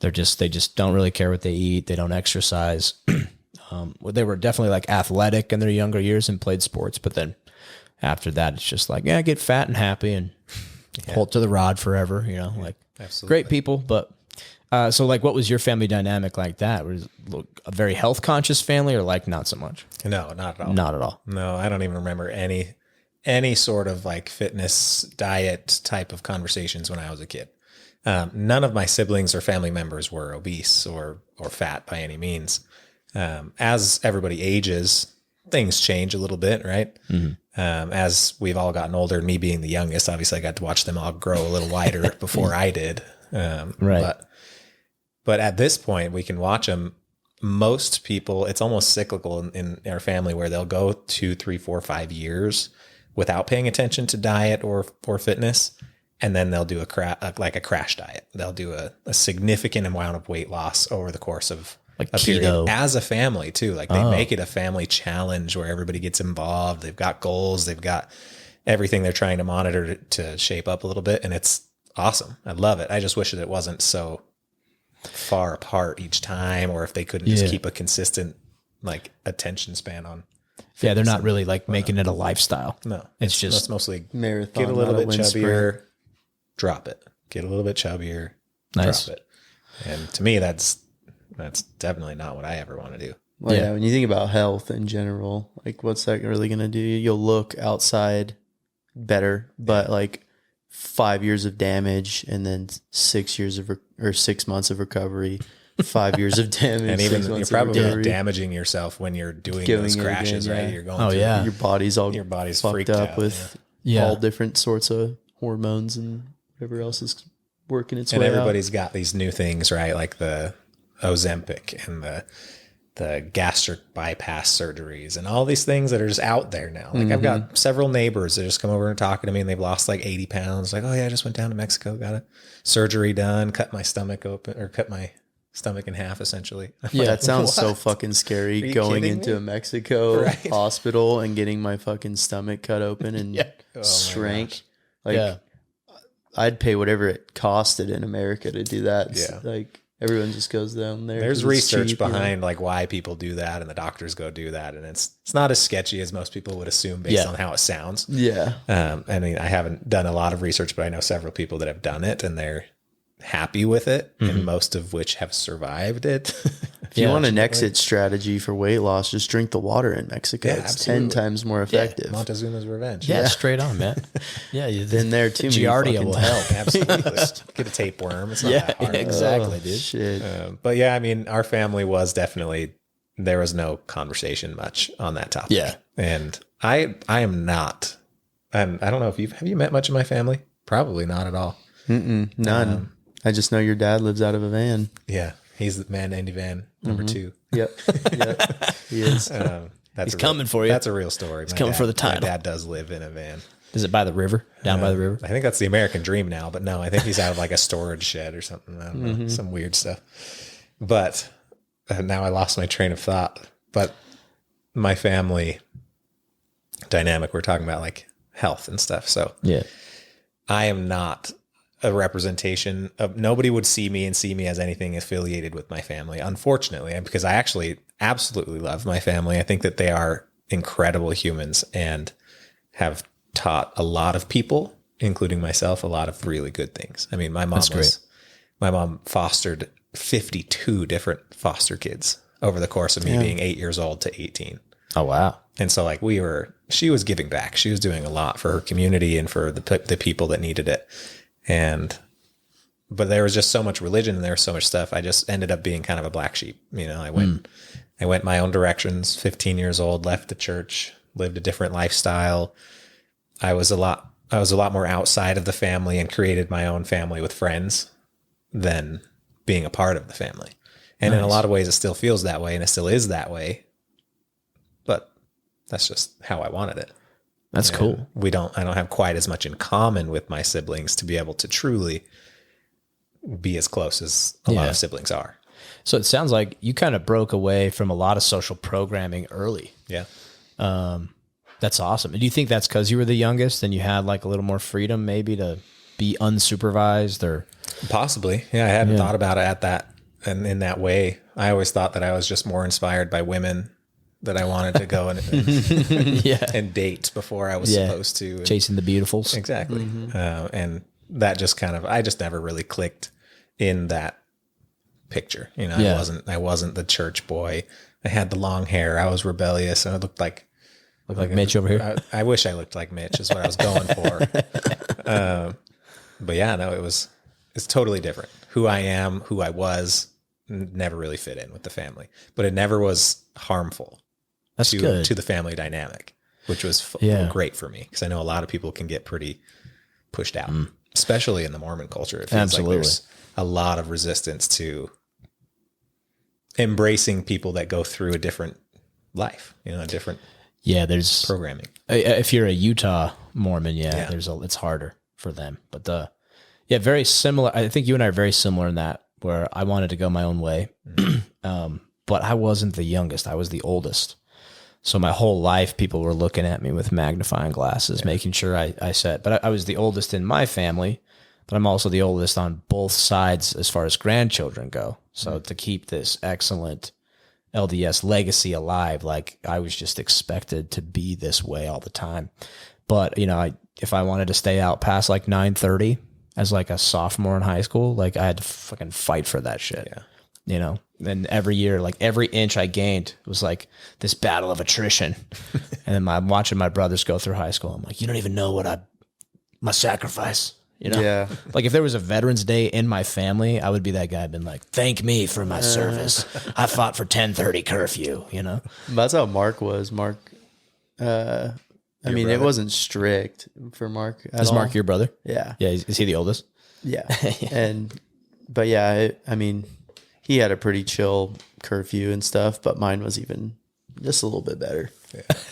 They just don't really care what they eat. They don't exercise. They were definitely like athletic in their younger years and played sports, but then after that, it's just like, yeah, get fat and happy and hold to the rod forever, you know, like Absolutely. great people. But so like, what was your family dynamic like that? Was it a very health conscious family, or like not so much? No, not at all. Not at all. No, I don't even remember any sort of like fitness diet type of conversations when I was a kid. None of my siblings or family members were obese or fat by any means. As everybody ages, things change a little bit, right? As we've all gotten older, me being the youngest, obviously I got to watch them all grow a little wider before I did. Right. But at this point, we can watch them. Most people, it's almost cyclical in our family, where they'll go 2, 3, 4, 5 years without paying attention to diet or fitness. And then they'll do a crash diet. They'll do a significant amount of weight loss over the course of Like a period keto. as a family too. Like they make it a family challenge where everybody gets involved. They've got goals. They've got everything they're trying to monitor to shape up a little bit. And it's awesome. I love it. I just wish that it wasn't so far apart each time, or if they couldn't just keep a consistent like attention span on. Yeah. They're not really like making it a lifestyle. No, It's just it's mostly Marathon. get a little not bit wind chubbier, sprint. drop it. Get a little bit chubbier, Nice. drop it. And to me, that's definitely not what I ever want to do. Well, Yeah. yeah, when you think about health in general, like what's that really going to do? You'll look outside better, but like 5 years of damage and then 6 years of or 6 months of recovery, 5 years of damage, And even 6 you're months of probably recovery. damaging yourself when you're doing Giving those it crashes, again, right? yeah. You're going Oh, through yeah. Your body's all your body's fucked freaked up out, with Yeah. all different sorts of hormones and whatever else is working its and way everybody's got these new things, right? Like the Ozempic and the gastric bypass surgeries and all these things that are just out there now. Like I've got several neighbors that just come over and talking to me, and they've lost like 80 pounds. Like, oh yeah, I just went down to Mexico, got a surgery done, cut my stomach open, or cut my stomach in half essentially. I'm Yeah, like, that sounds so "What?" fucking Are scary, you going kidding into me? a Mexico Right. hospital and getting my fucking stomach cut open and Oh my shrank. gosh. Like Yeah. I'd pay whatever it costed in America to do that. It's Yeah. like everyone just goes down there. There's 'cause it's research cheap, you know? behind like why people do that, and the doctors go do that, and it's not as sketchy as most people would assume based on how it sounds. Yeah. I mean, I haven't done a lot of research, but I know several people that have done it, and they're happy with it, and most of which have survived it. If you want an exit strategy for weight loss, just drink the water in Mexico. Yeah, it's absolutely. 10 times more effective. Montezuma's revenge. Yeah. Straight on, man. Yeah. Been there too many Giardia fucking will times. help. Absolutely. Get a tapeworm. It's not Yeah, that hard. exactly, Oh, dude. Shit. But yeah, I mean, our family was definitely, there was no conversation much on that topic. Yeah. And I am not, and I don't know if have you met much of my family? Probably not at all. None. I just know your dad lives out of a van. Yeah. He's the man, Andy Van, number 2. Yep. Yep. He is. That's He's coming for you. That's a real story. He's coming for the title. My dad does live in a van. Is it by the river? Down by the river? I think that's the American dream now, but no, I think he's out of like a storage shed or something. I don't know, some weird stuff. But now I lost my train of thought. But my family dynamic, we're talking about like health and stuff. So Yeah. I am not a representation of, nobody would see me as anything affiliated with my family, unfortunately, because I actually absolutely love my family. I think that they are incredible humans and have taught a lot of people, including myself, a lot of really good things. I mean, my mom fostered 52 different foster kids over the course of me being 8 years old to 18. Oh, wow. And so like she was giving back. She was doing a lot for her community and for the people that needed it. But there was just so much religion and there was so much stuff. I just ended up being kind of a black sheep. You know, I went my own directions, 15 years old, left the church, lived a different lifestyle. I was a lot more outside of the family and created my own family with friends than being a part of the family. And in a lot of ways it still feels that way and it still is that way. But that's just how I wanted it. That's cool. I don't have quite as much in common with my siblings to be able to truly be as close as a lot of siblings are. So it sounds like you kind of broke away from a lot of social programming early. Yeah. That's awesome. And do you think that's because you were the youngest and you had like a little more freedom maybe to be unsupervised or? Possibly. Yeah. I hadn't thought about it and in that way. I always thought that I was just more inspired by women that I wanted to go and date before I was supposed to. Chasing the beautifuls. Exactly. Mm-hmm. And that just I just never really clicked in that picture. You know, I wasn't the church boy. I had the long hair. I was rebellious and I looked like Mitch over here. I wish I looked like Mitch is what I was going for. But yeah, no, it's totally different. Who I am, who I was, never really fit in with the family, but it never was harmful. That's good. To the family dynamic, which was great for me because I know a lot of people can get pretty pushed out, especially in the Mormon culture. It feels like there's a lot of resistance to embracing people that go through a different life, a different there's programming. If you're a Utah Mormon, it's harder for them. But very similar. I think you and I are very similar in that where I wanted to go my own way, but I wasn't the youngest. I was the oldest. So my whole life, people were looking at me with magnifying glasses, making sure I said, but I was the oldest in my family, but I'm also the oldest on both sides as far as grandchildren go. So to keep this excellent LDS legacy alive, like I was just expected to be this way all the time. But, if I wanted to stay out past like 9:30 as like a sophomore in high school, like I had to fucking fight for that shit. Yeah. And every year, like every inch I gained was like this battle of attrition. And then I'm watching my brothers go through high school. I'm like, you don't even know my sacrifice, Yeah. Like if there was a Veterans Day in my family, I would be that guy been like, thank me for my service. I fought for 10:30 curfew, That's how Mark was. Mark, it wasn't strict for Mark at Is all. Mark your brother? Yeah. Yeah. Is he the oldest? Yeah. He had a pretty chill curfew and stuff, but mine was even just a little bit better.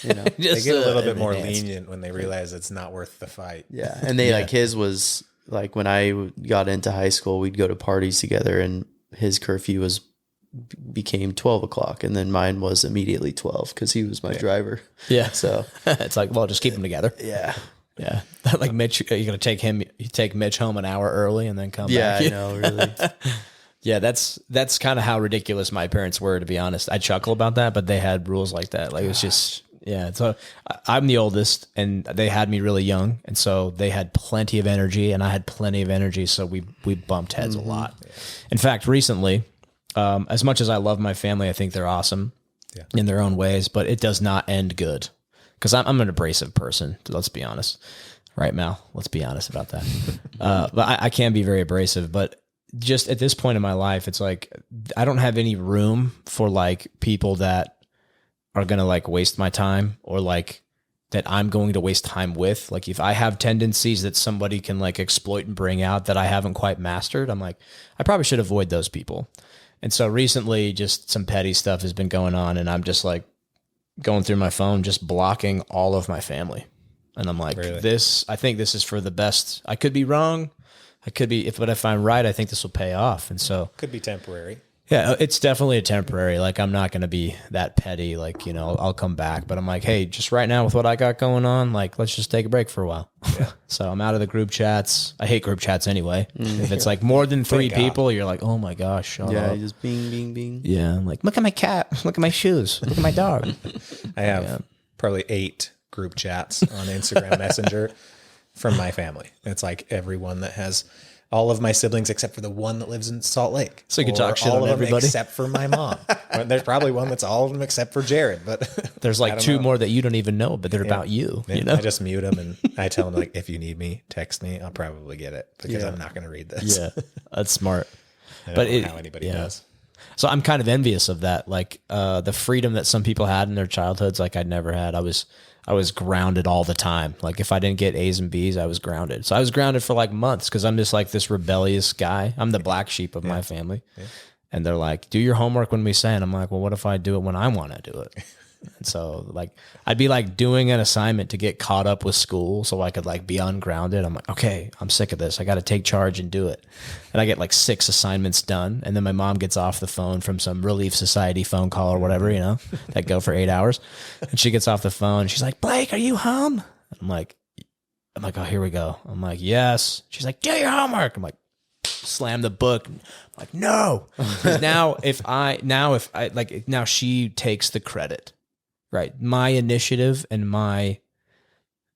Yeah. They get a little bit more lenient when they realize it's not worth the fight. Yeah. And his was like when I got into high school, we'd go to parties together and his curfew became 12 o'clock. And then mine was immediately 12 because he was my driver. Yeah. So it's like, well, just keep them together. Yeah. Yeah. Like Mitch, you're going to take Mitch home an hour early and then come back. Yeah, I know, really. Yeah, that's kind of how ridiculous my parents were, to be honest. I chuckle about that, but they had rules like that. Like it was just, So I'm the oldest and they had me really young. And so they had plenty of energy and I had plenty of energy. So we bumped heads a lot. Yeah. In fact, recently, as much as I love my family, I think they're awesome in their own ways, but it does not end good because I'm an abrasive person. Let's be honest. Right, Mal? Let's be honest about that. But I can be very abrasive, but just at this point in my life, it's like, I don't have any room for like people that are going to like waste my time or like that I'm going to waste time with. Like if I have tendencies that somebody can like exploit and bring out that I haven't quite mastered, I'm like, I probably should avoid those people. And so recently just some petty stuff has been going on and I'm just like going through my phone, just blocking all of my family. And I'm like, Really? I think this is for the best. I could be wrong. But if I'm right, I think this will pay off. And so Could be temporary. Yeah, it's definitely a temporary. Like, I'm not going to be that petty. Like, I'll come back. But I'm like, hey, just right now with what I got going on, like, let's just take a break for a while. Yeah. So I'm out of the group chats. I hate group chats anyway. If it's like more than 3 people, you're like, oh my gosh, shut up. You just bing, bing, bing. Yeah, I'm like, look at my cat. Look at my shoes. Look at my dog. I have probably 8 group chats on Instagram Messenger from my family. It's like everyone that has all of my siblings except for the one that lives in Salt Lake. So you can talk shit all on of them everybody? except for my mom. There's probably one that's all of them except for Jared, but There's like 2 more that you don't even know, but they're about you. I just mute them and I tell them, like, if you need me, text me. I'll probably get it because I'm not going to read this. Yeah, that's smart. I don't know how anybody does. So I'm kind of envious of that. Like the freedom that some people had in their childhoods, like I'd never had. I was grounded all the time. Like if I didn't get A's and B's, I was grounded. So I was grounded for like months because I'm just like this rebellious guy. I'm the black sheep of my family. Yeah. And they're like, do your homework when we say, and I'm like, well, what if I do it when I want to do it? And so like, I'd be like doing an assignment to get caught up with school so I could like be ungrounded. I'm like, okay, I'm sick of this. I got to take charge and do it. And I get like 6 assignments done. And then my mom gets off the phone from some Relief Society phone call or whatever, that go for 8 hours. And she gets off the phone and she's like, Blake, are you home? I'm like, oh, here we go. I'm like, yes. She's like, do your homework. I'm like, slam the book. I'm like, no. Because now she takes the credit. Right. My initiative and my,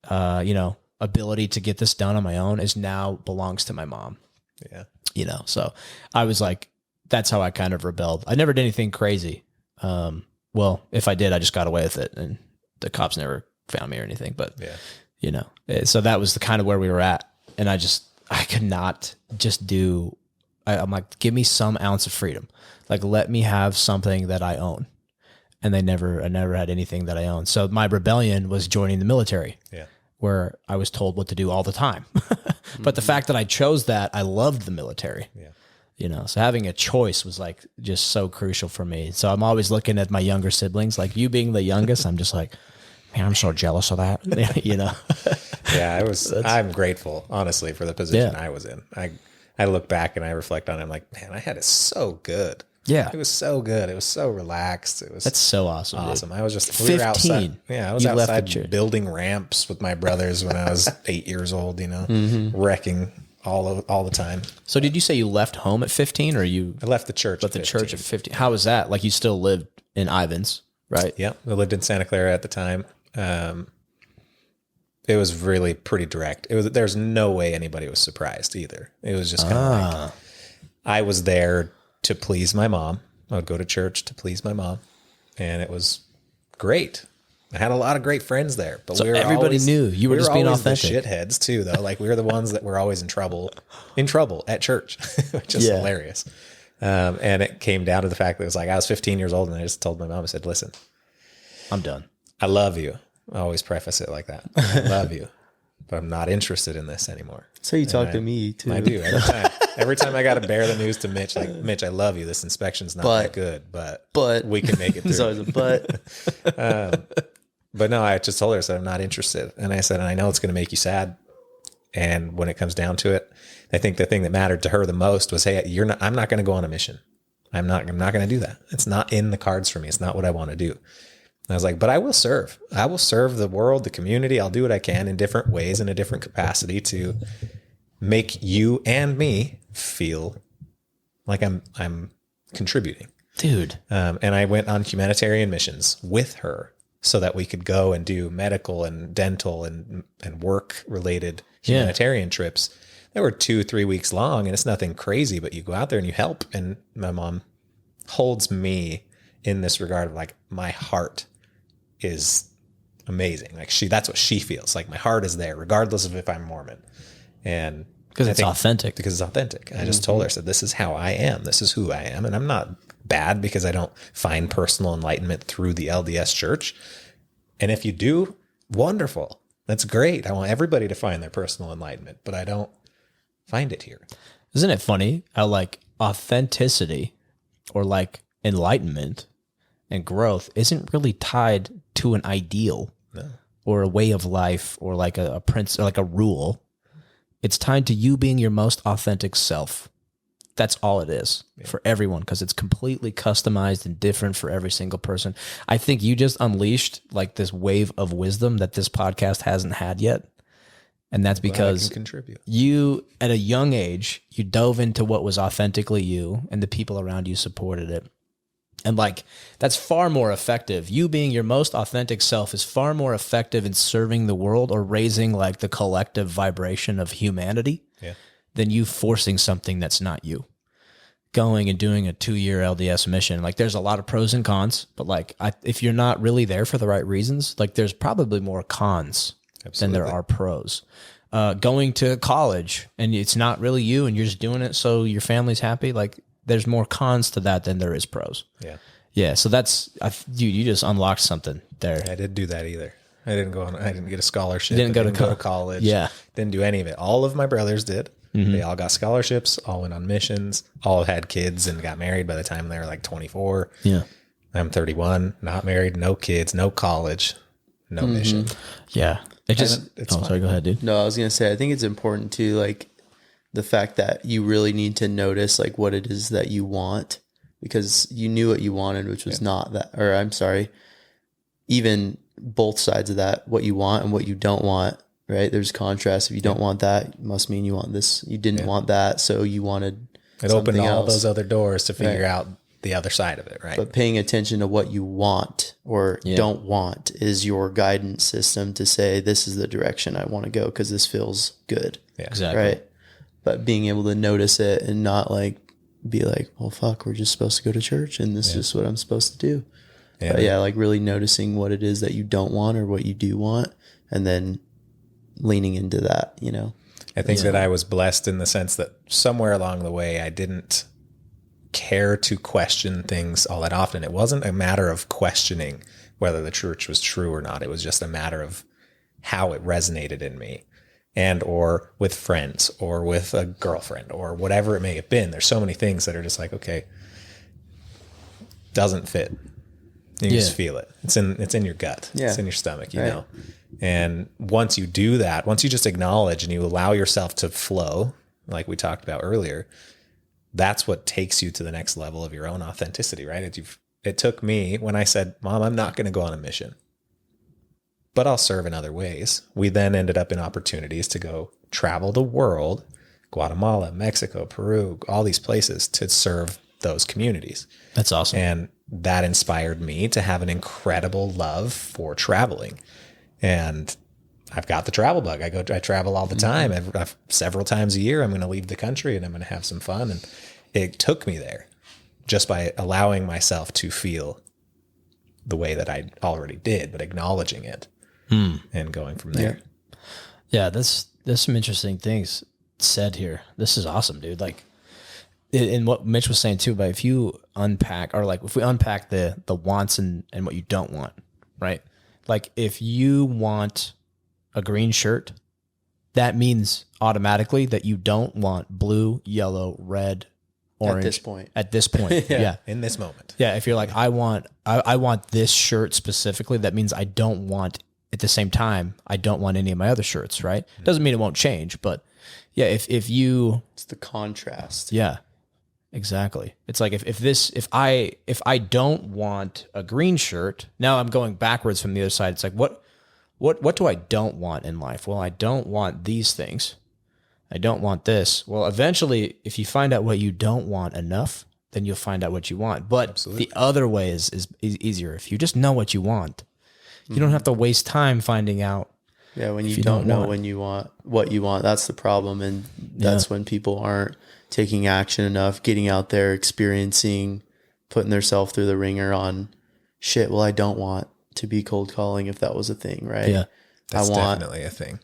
ability to get this done on my own belongs to my mom. Yeah. So I was like, that's how I kind of rebelled. I never did anything crazy. Well, if I did, I just got away with it and the cops never found me or anything, but so that was the kind of where we were at. And I could not just I'm like, give me some ounce of freedom. Like, let me have something that I own. And I never had anything that I owned. So my rebellion was joining the military, where I was told what to do all the time. But the fact that I chose that, I loved the military. Yeah. So having a choice was like just so crucial for me. So I'm always looking at my younger siblings, like you being the youngest. I'm just like, man, I'm so jealous of that. Yeah, I'm grateful, honestly, for the position I was in. I look back and I reflect on it. I'm like, man, I had it so good. Yeah. It was so good. It was so relaxed. That's so awesome. Awesome. Dude. I was just 15. We were outside. Yeah, I was outside building building ramps with my brothers when I was 8 years old, wrecking all the time. So did you say you left home at 15 or you I left the church. Left the church at 15. How was that? Like you still lived in Ivins, right? Yeah. I lived in Santa Clara at the time. It was really pretty direct. There's no way anybody was surprised either. It was just kind of like I was there to please my mom. I would go to church to please my mom, and it was great. I had a lot of great friends there, but so everybody knew you were just being authentic. The shitheads too, though. Like we were the ones that were always in trouble at church, which is hilarious. And it came down to the fact that it was like I was 15 years old, and I just told my mom, I said, "Listen, I'm done. I love you." I always preface it like that. I love you, but I'm not interested in this anymore. So you talk to me too. I do every time. Every time I got to bear the news to Mitch, like, Mitch, I love you. This inspection's not that good, but we can make it through. There's always a but. But no, I just told her, I said, I'm not interested. And I said, and I know it's going to make you sad. And when it comes down to it, I think the thing that mattered to her the most was, hey, I'm not going to go on a mission. I'm not going to do that. It's not in the cards for me. It's not what I want to do. And I was like, but I will serve. I will serve the world, the community. I'll do what I can in different ways, in a different capacity to make you and me feel like I'm contributing. Dude. And I went on humanitarian missions with her so that we could go and do medical and dental and work related humanitarian trips. They were 2-3 weeks long, and it's nothing crazy, but you go out there and you help. And my mom holds me in this regard of like, my heart is amazing. Like that's what she feels like. My heart is there, regardless of if I'm Mormon. And because it's authentic. Because it's authentic. I just told her, I said, this is how I am. This is who I am. And I'm not bad because I don't find personal enlightenment through the LDS church. And if you do, wonderful. That's great. I want everybody to find their personal enlightenment, but I don't find it here. Isn't it funny how like authenticity or like enlightenment and growth isn't really tied to an ideal or a way of life or like a principle, like a rule. It's tied to you being your most authentic self. that's all it is for everyone, because it's completely customized and different for every single person. I think you just unleashed like this wave of wisdom that this podcast hasn't had yet. And that's because contribute. You, at a young age, you dove into what was authentically you, and the people around you supported it. And like, that's far more effective. You being your most authentic self is far more effective in serving the world or raising like the collective vibration of humanity than you forcing something that's not you. Going and doing a 2-year LDS mission, like there's a lot of pros and cons, but like if you're not really there for the right reasons, like there's probably more cons than there are pros. Going to college and it's not really you and you're just doing it so your family's happy, like there's more cons to that than there is pros. Yeah. So that's, you just unlocked something there. I didn't do that either. I didn't get a scholarship. Didn't go to college. Yeah. Didn't do any of it. All of my brothers did. Mm-hmm. They all got scholarships, all went on missions, all had kids and got married by the time they were like 24. Yeah. I'm 31, not married, no kids, no college, no mission. Yeah. Sorry, go ahead, dude. No, I was going to say, I think it's important too, like the fact that you really need to notice like what it is that you want, because you knew what you wanted, which was not that, or I'm sorry, even both sides of that, what you want and what you don't want, right? There's contrast. If you don't want that, it must mean you want this. You didn't want that, so you wanted it opened all else. those other doors to figure out the other side of it, right? But paying attention to what you want or don't want is your guidance system to say, this is the direction I want to go because this feels good. Yeah, exactly. Right. But being able to notice it and not like be like, well, fuck, we're just supposed to go to church and this is just what I'm supposed to do. Yeah. But like really noticing what it is that you don't want or what you do want, and then leaning into that, you know. I think that I was blessed in the sense that somewhere along the way, I didn't care to question things all that often. It wasn't a matter of questioning whether the church was true or not. It was just a matter of how it resonated in me, and or with friends or with a girlfriend or whatever it may have been. There's so many things that are just like, okay, doesn't fit. You just feel it. It's in your gut. It's in your stomach, you know. And once you do that, once you just acknowledge and you allow yourself to flow, like we talked about earlier, that's what takes you to the next level of your own authenticity, right? It took me when I said, Mom, I'm not going to go on a mission, but I'll serve in other ways. We then ended up in opportunities to go travel the world, Guatemala, Mexico, Peru, all these places to serve those communities. That's awesome. And that inspired me to have an incredible love for traveling. And I've got the travel bug. I travel all the time. Several times a year, I'm going to leave the country and I'm going to have some fun. And it took me there just by allowing myself to feel the way that I already did, but acknowledging it and going from there. Yeah, there's some interesting things said here. This is awesome, dude. Like, in what Mitch was saying too, but if you unpack, or like if we unpack the wants and what you don't want, right? Like if you want a green shirt, that means automatically that you don't want blue, yellow, red, orange. At this point. Yeah. In this moment. Yeah. If you're like, I want this shirt specifically, that means I don't want, at the same time, I don't want any of my other shirts, right? Doesn't mean it won't change, but yeah, if you, it's the contrast. Yeah. Exactly. It's like if I don't want a green shirt, now I'm going backwards from the other side. It's like what do I don't want in life? Well, I don't want these things. I don't want this. Well, eventually, if you find out what you don't want enough, then you'll find out what you want. But the other way is easier. If you just know what you want, you don't have to waste time finding out. Yeah, when you don't know when you want what you want, that's the problem, and that's when people aren't taking action enough, getting out there, experiencing, putting themselves through the ringer on shit. Well, I don't want to be cold calling if that was a thing, right? Yeah. That's definitely a thing.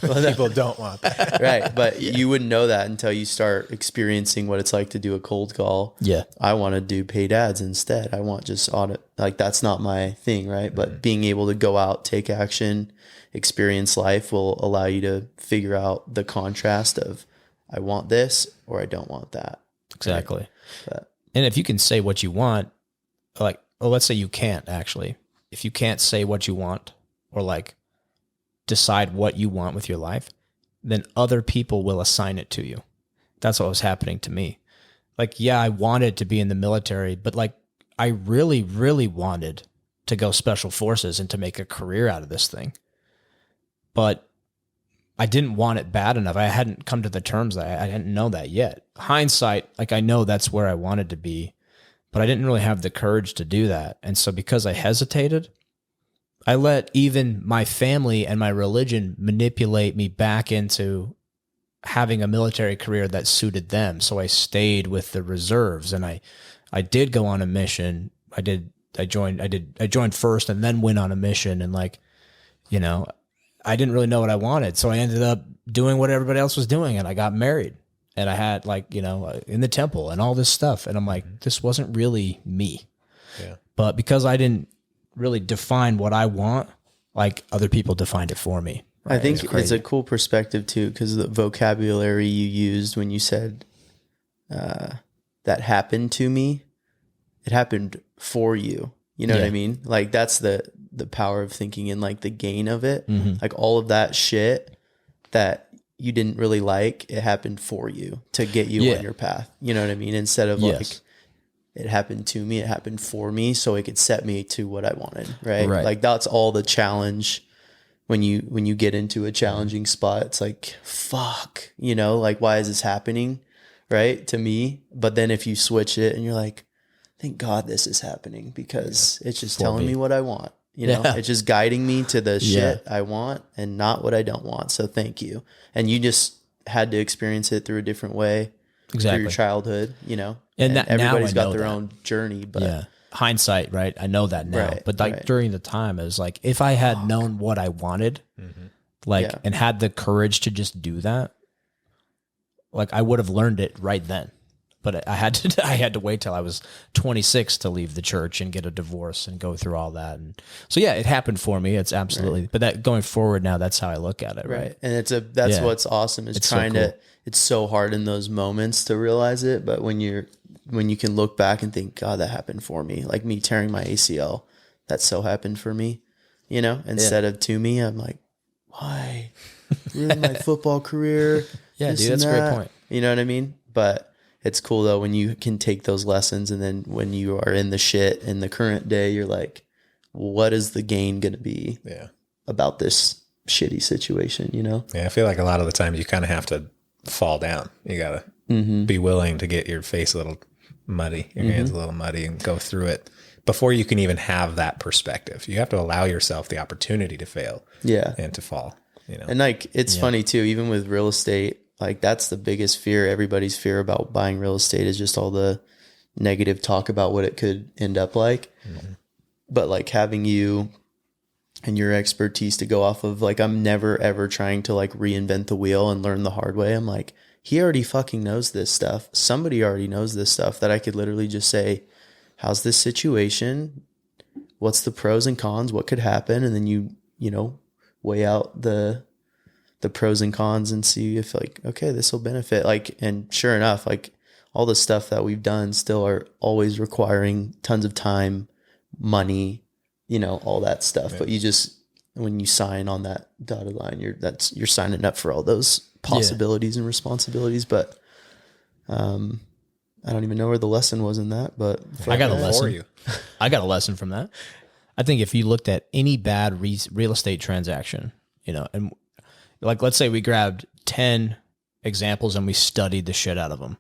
People don't want that. Right. But you wouldn't know that until you start experiencing what it's like to do a cold call. Yeah. I want to do paid ads instead. I want just audit. Like that's not my thing, right? But being able to go out, take action, experience life will allow you to figure out the contrast of I want this or I don't want that. Exactly. Right? And if you can say what you want, like, well, let's say you can't actually. If you can't say what you want or like decide what you want with your life, then other people will assign it to you. That's what was happening to me. like, yeah, I wanted to be in the military, but like, I really, really wanted to go special forces and to make a career out of this thing. But I didn't want it bad enough. I hadn't come to the terms that I didn't know that yet. Hindsight, like I know that's where I wanted to be, but I didn't really have the courage to do that. And so because I hesitated, I let even my family and my religion manipulate me back into having a military career that suited them. So I stayed with the reserves, and I did go on a mission. I joined first and then went on a mission. And like, you know, I didn't really know what I wanted. So I ended up doing what everybody else was doing, and I got married, and I had like, you know, in the temple and all this stuff. And I'm like, this wasn't really me. Yeah. But because I didn't really define what I want, like other people defined it for me. Right? I think it's a cool perspective too, because the vocabulary you used when you said that happened to me, it happened for you. You know what I mean? Like that's the power of thinking and like the gain of it. Like all of that shit that you didn't really like, it happened for you to get you on your path. You know what I mean? Instead of like, it happened to me, it happened for me so it could set me to what I wanted. Right. Like that's all the challenge. When you get into a challenging spot, it's like, fuck, you know, like, why is this happening? Right. To me. But then if you switch it and you're like, thank God this is happening, because it's just telling me what I want. You know, it's just guiding me to the shit I want and not what I don't want. So thank you. And you just had to experience it through a different way. Through your childhood, you know, and everybody's got their own journey, but hindsight, right? I know that now, but like during the time, it was like, if I had known what I wanted, like, and had the courage to just do that, like I would have learned it right then. But I had to wait till I was 26 to leave the church and get a divorce and go through all that. And so, yeah, it happened for me. It's absolutely, but that going forward now, that's how I look at it. Right. And that's what's awesome is it's so hard in those moments to realize it. But when you can look back and think, God, that happened for me, like me tearing my ACL, that so happened for me, you know, instead of to me, I'm like, why? Ruined my football career. Yeah, dude, that's a great point. You know what I mean? But it's cool though when you can take those lessons, and then when you are in the shit in the current day, you're like, what is the gain going to be about this shitty situation, you know? Yeah, I feel like a lot of the times you kind of have to fall down. You got to be willing to get your face a little muddy, your hands a little muddy, and go through it before you can even have that perspective. You have to allow yourself the opportunity to fail and to fall, you know? And like, it's funny too, even with real estate, like that's the biggest fear. Everybody's fear about buying real estate is just all the negative talk about what it could end up like. But like having you and your expertise to go off of, like, I'm never ever trying to like reinvent the wheel and learn the hard way. I'm like, he already fucking knows this stuff. Somebody already knows this stuff that I could literally just say, how's this situation? What's the pros and cons? What could happen? And then you know, weigh out the pros and cons and see if like, okay, this will benefit. Like, and sure enough, like all the stuff that we've done still are always requiring tons of time, money, you know, all that stuff. But you just, when you sign on that dotted line, you're signing up for all those possibilities and responsibilities. But, I don't even know where the lesson was in that, but I got a lesson. I got a lesson from that. I think if you looked at any bad real estate transaction, you know, and like, let's say we grabbed 10 examples and we studied the shit out of them.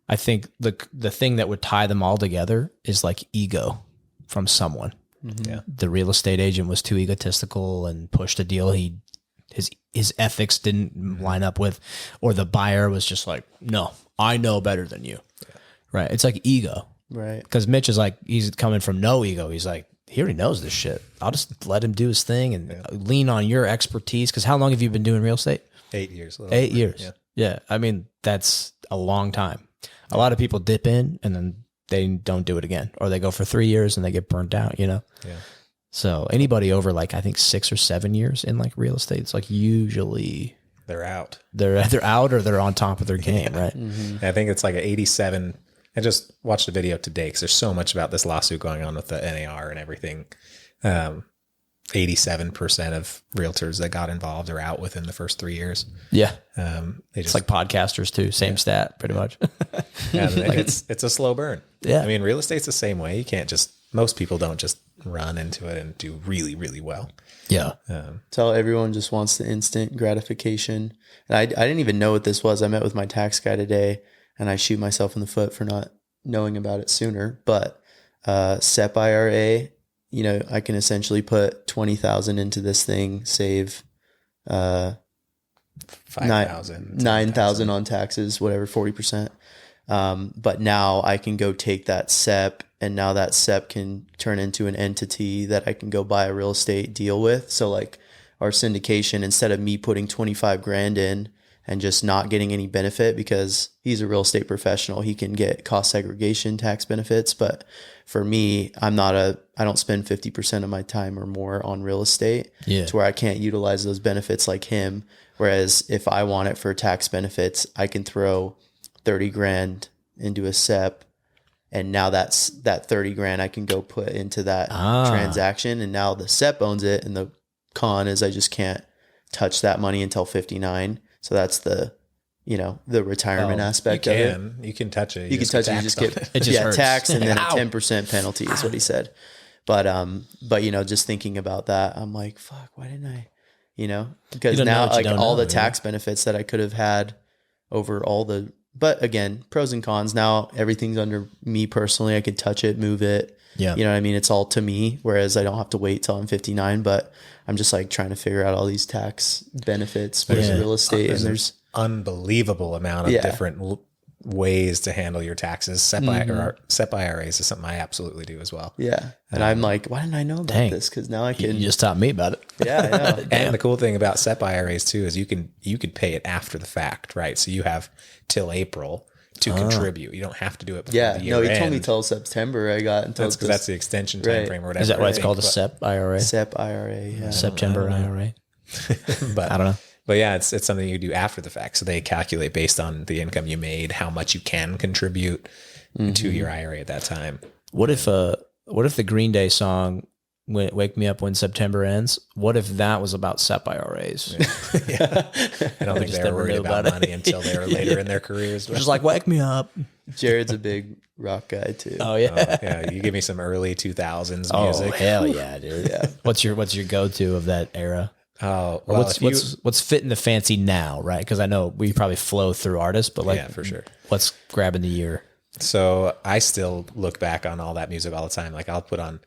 I think the thing that would tie them all together is like ego from someone. The real estate agent was too egotistical and pushed a deal his ethics didn't line up with, or the buyer was just like, no, I know better than you. Right. It's like ego. Right. Because Mitch is like, he's coming from no ego. He's like, he already knows this shit. I'll just let him do his thing and lean on your expertise. Because how long have you been doing real estate? 8 years. 8 years. Yeah. I mean, that's a long time. A lot of people dip in and then they don't do it again, or they go for 3 years and they get burnt out, you know? Yeah. So anybody over like, I think 6 or 7 years in like real estate, it's like usually they're out. They're out or they're on top of their game, right? I think it's like an 87. I just watched a video today because there's so much about this lawsuit going on with the NAR and everything. 87% of realtors that got involved are out within the first 3 years. Yeah. It's It's like podcasters too. Same stat pretty much. it's a slow burn. Yeah. I mean, real estate's the same way. You can't just, most people don't just run into it and do really, really well. Yeah. Tell everyone just wants the instant gratification. And I didn't even know what this was. I met with my tax guy today, and I shoot myself in the foot for not knowing about it sooner. But SEP IRA, you know, I can essentially put 20,000 into this thing, save 5,000, 9,000 on taxes, whatever, 40%. But now I can go take that SEP, and now that SEP can turn into an entity that I can go buy a real estate deal with. So like our syndication, instead of me putting 25 grand in and just not getting any benefit, because he's a real estate professional, he can get cost segregation tax benefits. But for me, I don't spend 50% of my time or more on real estate to where I can't utilize those benefits like him. Whereas if I want it for tax benefits, I can throw 30 grand into a SEP, and now that 30 grand I can go put into that transaction, and now the SEP owns it. And the con is I just can't touch that money until 59. So that's the retirement aspect of it. You can touch it. You can touch it. You just get hurts. tax, and then a 10% penalty is what he said. But just thinking about that, I'm like, fuck, why didn't I? Because now like all the tax benefits that I could have had over all the. But again, pros and cons. Now everything's under me personally. I can touch it, move it. Yeah. You know what I mean? It's all to me, whereas I don't have to wait till I'm 59. But I'm just like trying to figure out all these tax benefits for real estate. And there's unbelievable amount of different ways to handle your taxes. SEP IRAs is something I absolutely do as well. Yeah. And I'm like, why didn't I know about this? Because now I can. You just taught me about it. Yeah, I know. And the cool thing about SEP IRAs too is you could pay it after the fact, right? So you have till April to contribute. You don't have to do it before the year no, he end. told me till September. I got until because that's the extension time frame or whatever. Is that why it's called a SEP IRA? SEP IRA, yeah. September IRA. But I don't know. But yeah, it's something you do after the fact. So they calculate based on the income you made, how much you can contribute to your IRA at that time. What if the Green Day song "Wake Me Up When September Ends"? What if that was about SEP IRAs? Yeah. I don't think they were worried about money until they were later in their careers. Just like wake me up. Jared's a big rock guy too. Oh yeah, yeah. You give me some early 2000s music. Oh hell yeah, dude. Yeah. What's your go-to of that era? Oh, well, what's fitting the fancy now, right? Because I know we probably flow through artists, but yeah, for sure. What's grabbing the ear? So I still look back on all that music all the time. Like I'll put on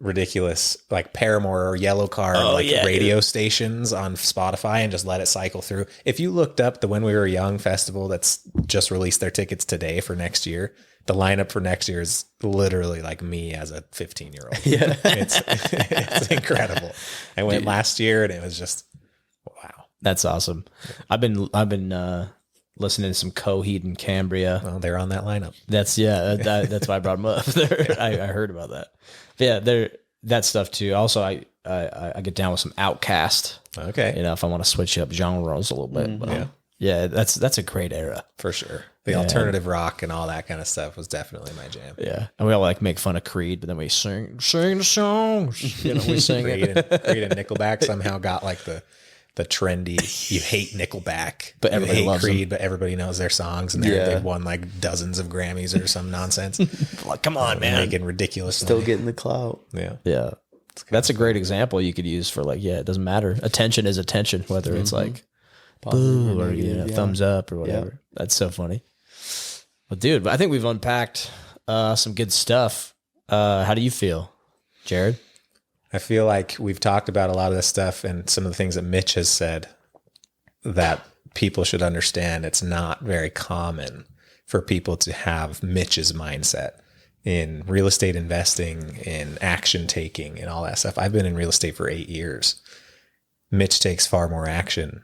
ridiculous like Paramore or Yellow Card radio stations on Spotify and just let it cycle through. If you looked up the When We Were Young festival that's just released their tickets today for next year, the lineup for next year is literally like me as a 15-year-old. Yeah. It's incredible. I went last year and it was just wow. That's awesome. I've been listening to some Coheed and Cambria. Well, they're on that lineup. That's why I brought them up. I heard about that. Yeah, they're that stuff too. Also, I get down with some Outkast. Okay. If I want to switch up genres a little bit. But, yeah, that's a great era. For sure. The alternative rock and all that kind of stuff was definitely my jam. Yeah. And we all like make fun of Creed, but then we sing the songs. We sing Creed and Nickelback somehow got like the trendy, you hate Nickelback, but everybody hate loves Creed, them. But everybody knows their songs and they've won like dozens of Grammys or some nonsense. Like, come on, man. Making ridiculous Still money. getting the clout. Yeah. Yeah. That's a great example you could use for it doesn't matter. Attention is attention, whether it's like boo or thumbs up or whatever. Yeah. That's so funny. Well, dude, I think we've unpacked some good stuff. How do you feel, Jared? I feel like we've talked about a lot of this stuff and some of the things that Mitch has said that people should understand. It's not very common for people to have Mitch's mindset in real estate investing, in action taking and all that stuff. I've been in real estate for 8 years. Mitch takes far more action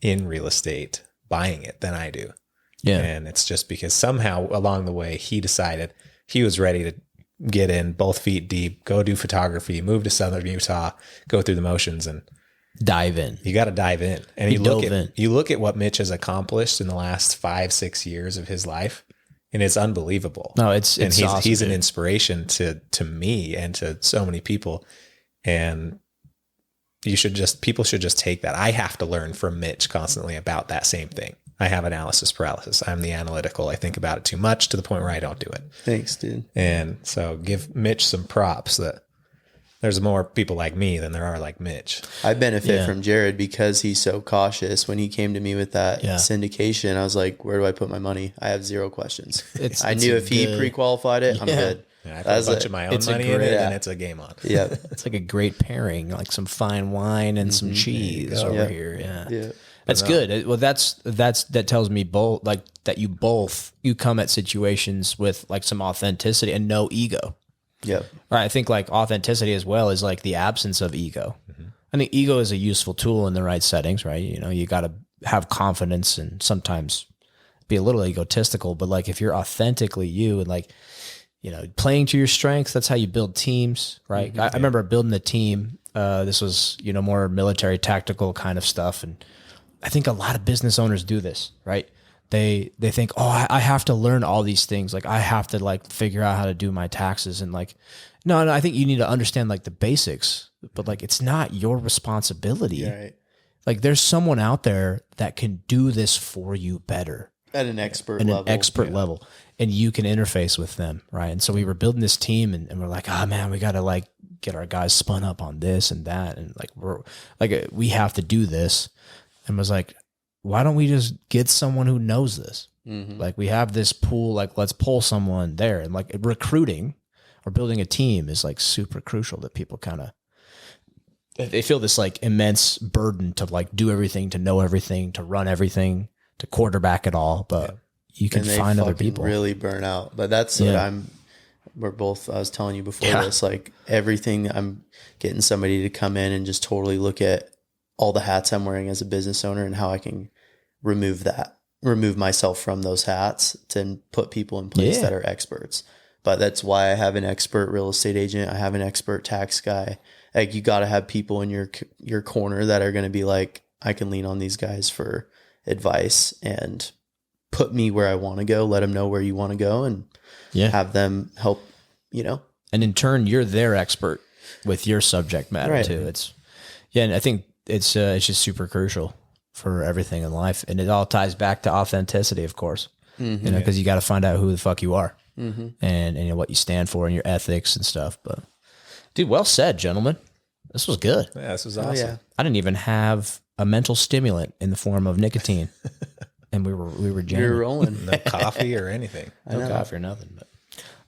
in real estate buying it than I do. Yeah. And it's just because somehow along the way he decided he was ready to get in both feet deep, go do photography, move to Southern Utah, go through the motions and dive in. You got to dive in. And you look at what Mitch has accomplished in the last 5-6 years of his life and it's unbelievable. No, it's he's awesome, an inspiration to me and to so many people. And people should just take that. I have to learn from Mitch constantly about that same thing. I have analysis paralysis. I'm the analytical. I think about it too much to the point where I don't do it. Thanks, dude. And so give Mitch some props that there's more people like me than there are like Mitch. I benefit from Jared because he's so cautious. When he came to me with that syndication, I was like, where do I put my money? I have zero questions. I knew if he pre-qualified it, I'm good. Yeah, I put a bunch of my own money in it, and it's a game on. Yeah, it's like a great pairing, like some fine wine and some cheese over here. Yeah. That's good. Well, that tells me both, like that you come at situations with like some authenticity and no ego. Yep. Right. I think like authenticity as well is like the absence of ego. I think ego is a useful tool in the right settings, right? You know, you got to have confidence and sometimes be a little egotistical, but like if you're authentically you and like, you know, playing to your strengths, that's how you build teams, right? I remember building a team. This was, you know, more military tactical kind of stuff. And I think a lot of business owners do this, right? They think, oh, I have to learn all these things. Like I have to like figure out how to do my taxes and like, no, I think you need to understand like the basics, but like, it's not your responsibility. Right. Like there's someone out there that can do this for you better. At an expert level. And you can interface with them. Right. And so we were building this team and we're like, oh man, we got to like get our guys spun up on this and that. And like, we have to do this. And was like, why don't we just get someone who knows this? Like we have this pool, like let's pull someone there. And like recruiting or building a team is like super crucial that people kind of, they feel this like immense burden to like do everything, to know everything, to run everything, to quarterback it all. But you can find other people. Really burn out. But that's what I was telling you before this, like everything, I'm getting somebody to come in and just totally look at all the hats I'm wearing as a business owner and how I can remove myself from those hats to put people in place that are experts. But that's why I have an expert real estate agent. I have an expert tax guy. Like you got to have people in your corner that are going to be like, I can lean on these guys for advice and put me where I want to go, let them know where you want to go and have them help, you know. And in turn, you're their expert with your subject matter too. And I think it's just super crucial for everything in life. And it all ties back to authenticity, of course, you know, because you got to find out who the fuck you are and you know, what you stand for and your ethics and stuff. But dude, well said, gentlemen. This was good. Yeah, this was awesome. I didn't even have a mental stimulant in the form of nicotine. And we were jamming. You're rolling. No coffee or anything. No coffee or nothing. But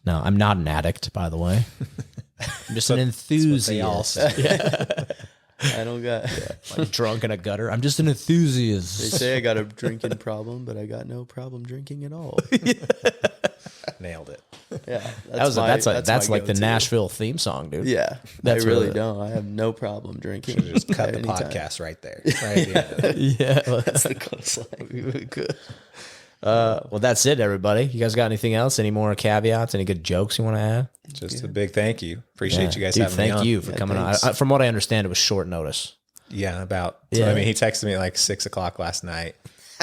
no, I'm not an addict, by the way. I'm just an enthusiast. I don't got like drunk in a gutter. I'm just an enthusiast. They say I got a drinking problem, but I got no problem drinking at all. Nailed it. Yeah, that's like the Nashville theme song, dude. Yeah, I really don't. I have no problem drinking. Should just cut the podcast right there. Right at the end. Yeah, that's the close line. Good. Well, that's it, everybody. You guys got anything else? Any more caveats? Any good jokes you want to add? Just a big thank you. Appreciate you guys having me on. Thank you for coming on. From what I understand, it was short notice. Yeah, I mean, he texted me at like 6:00 last night.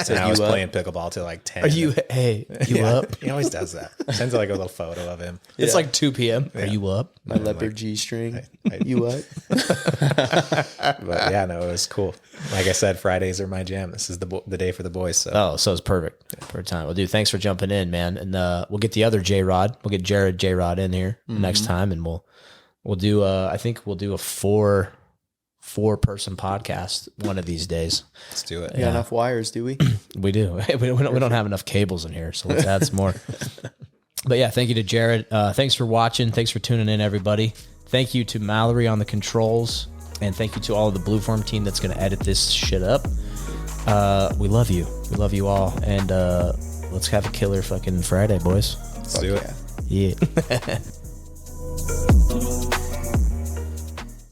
And I was playing pickleball till like 10. Are you? Hey, you up? He always does that. Sends like a little photo of him. It's like 2 p.m. Yeah. Are you up? My leopard G-string. You up? But yeah, no, it was cool. Like I said, Fridays are my jam. This is the day for the boys. So it's perfect for time. Well, dude, thanks for jumping in, man. And we'll get the other J-Rod. We'll get Jared J-Rod in here next time, and we'll do. I think we'll do a four-person podcast one of these days. Let's do it. You got enough wires, do we? We do. We don't have enough cables in here, so let's add some more. But yeah, thank you to Jared. Thanks for watching. Thanks for tuning in, everybody. Thank you to Mallory on the controls, and thank you to all of the Blue Form team that's going to edit this shit up. We love you. We love you all, and let's have a killer fucking Friday, boys. Let's do it. Yeah.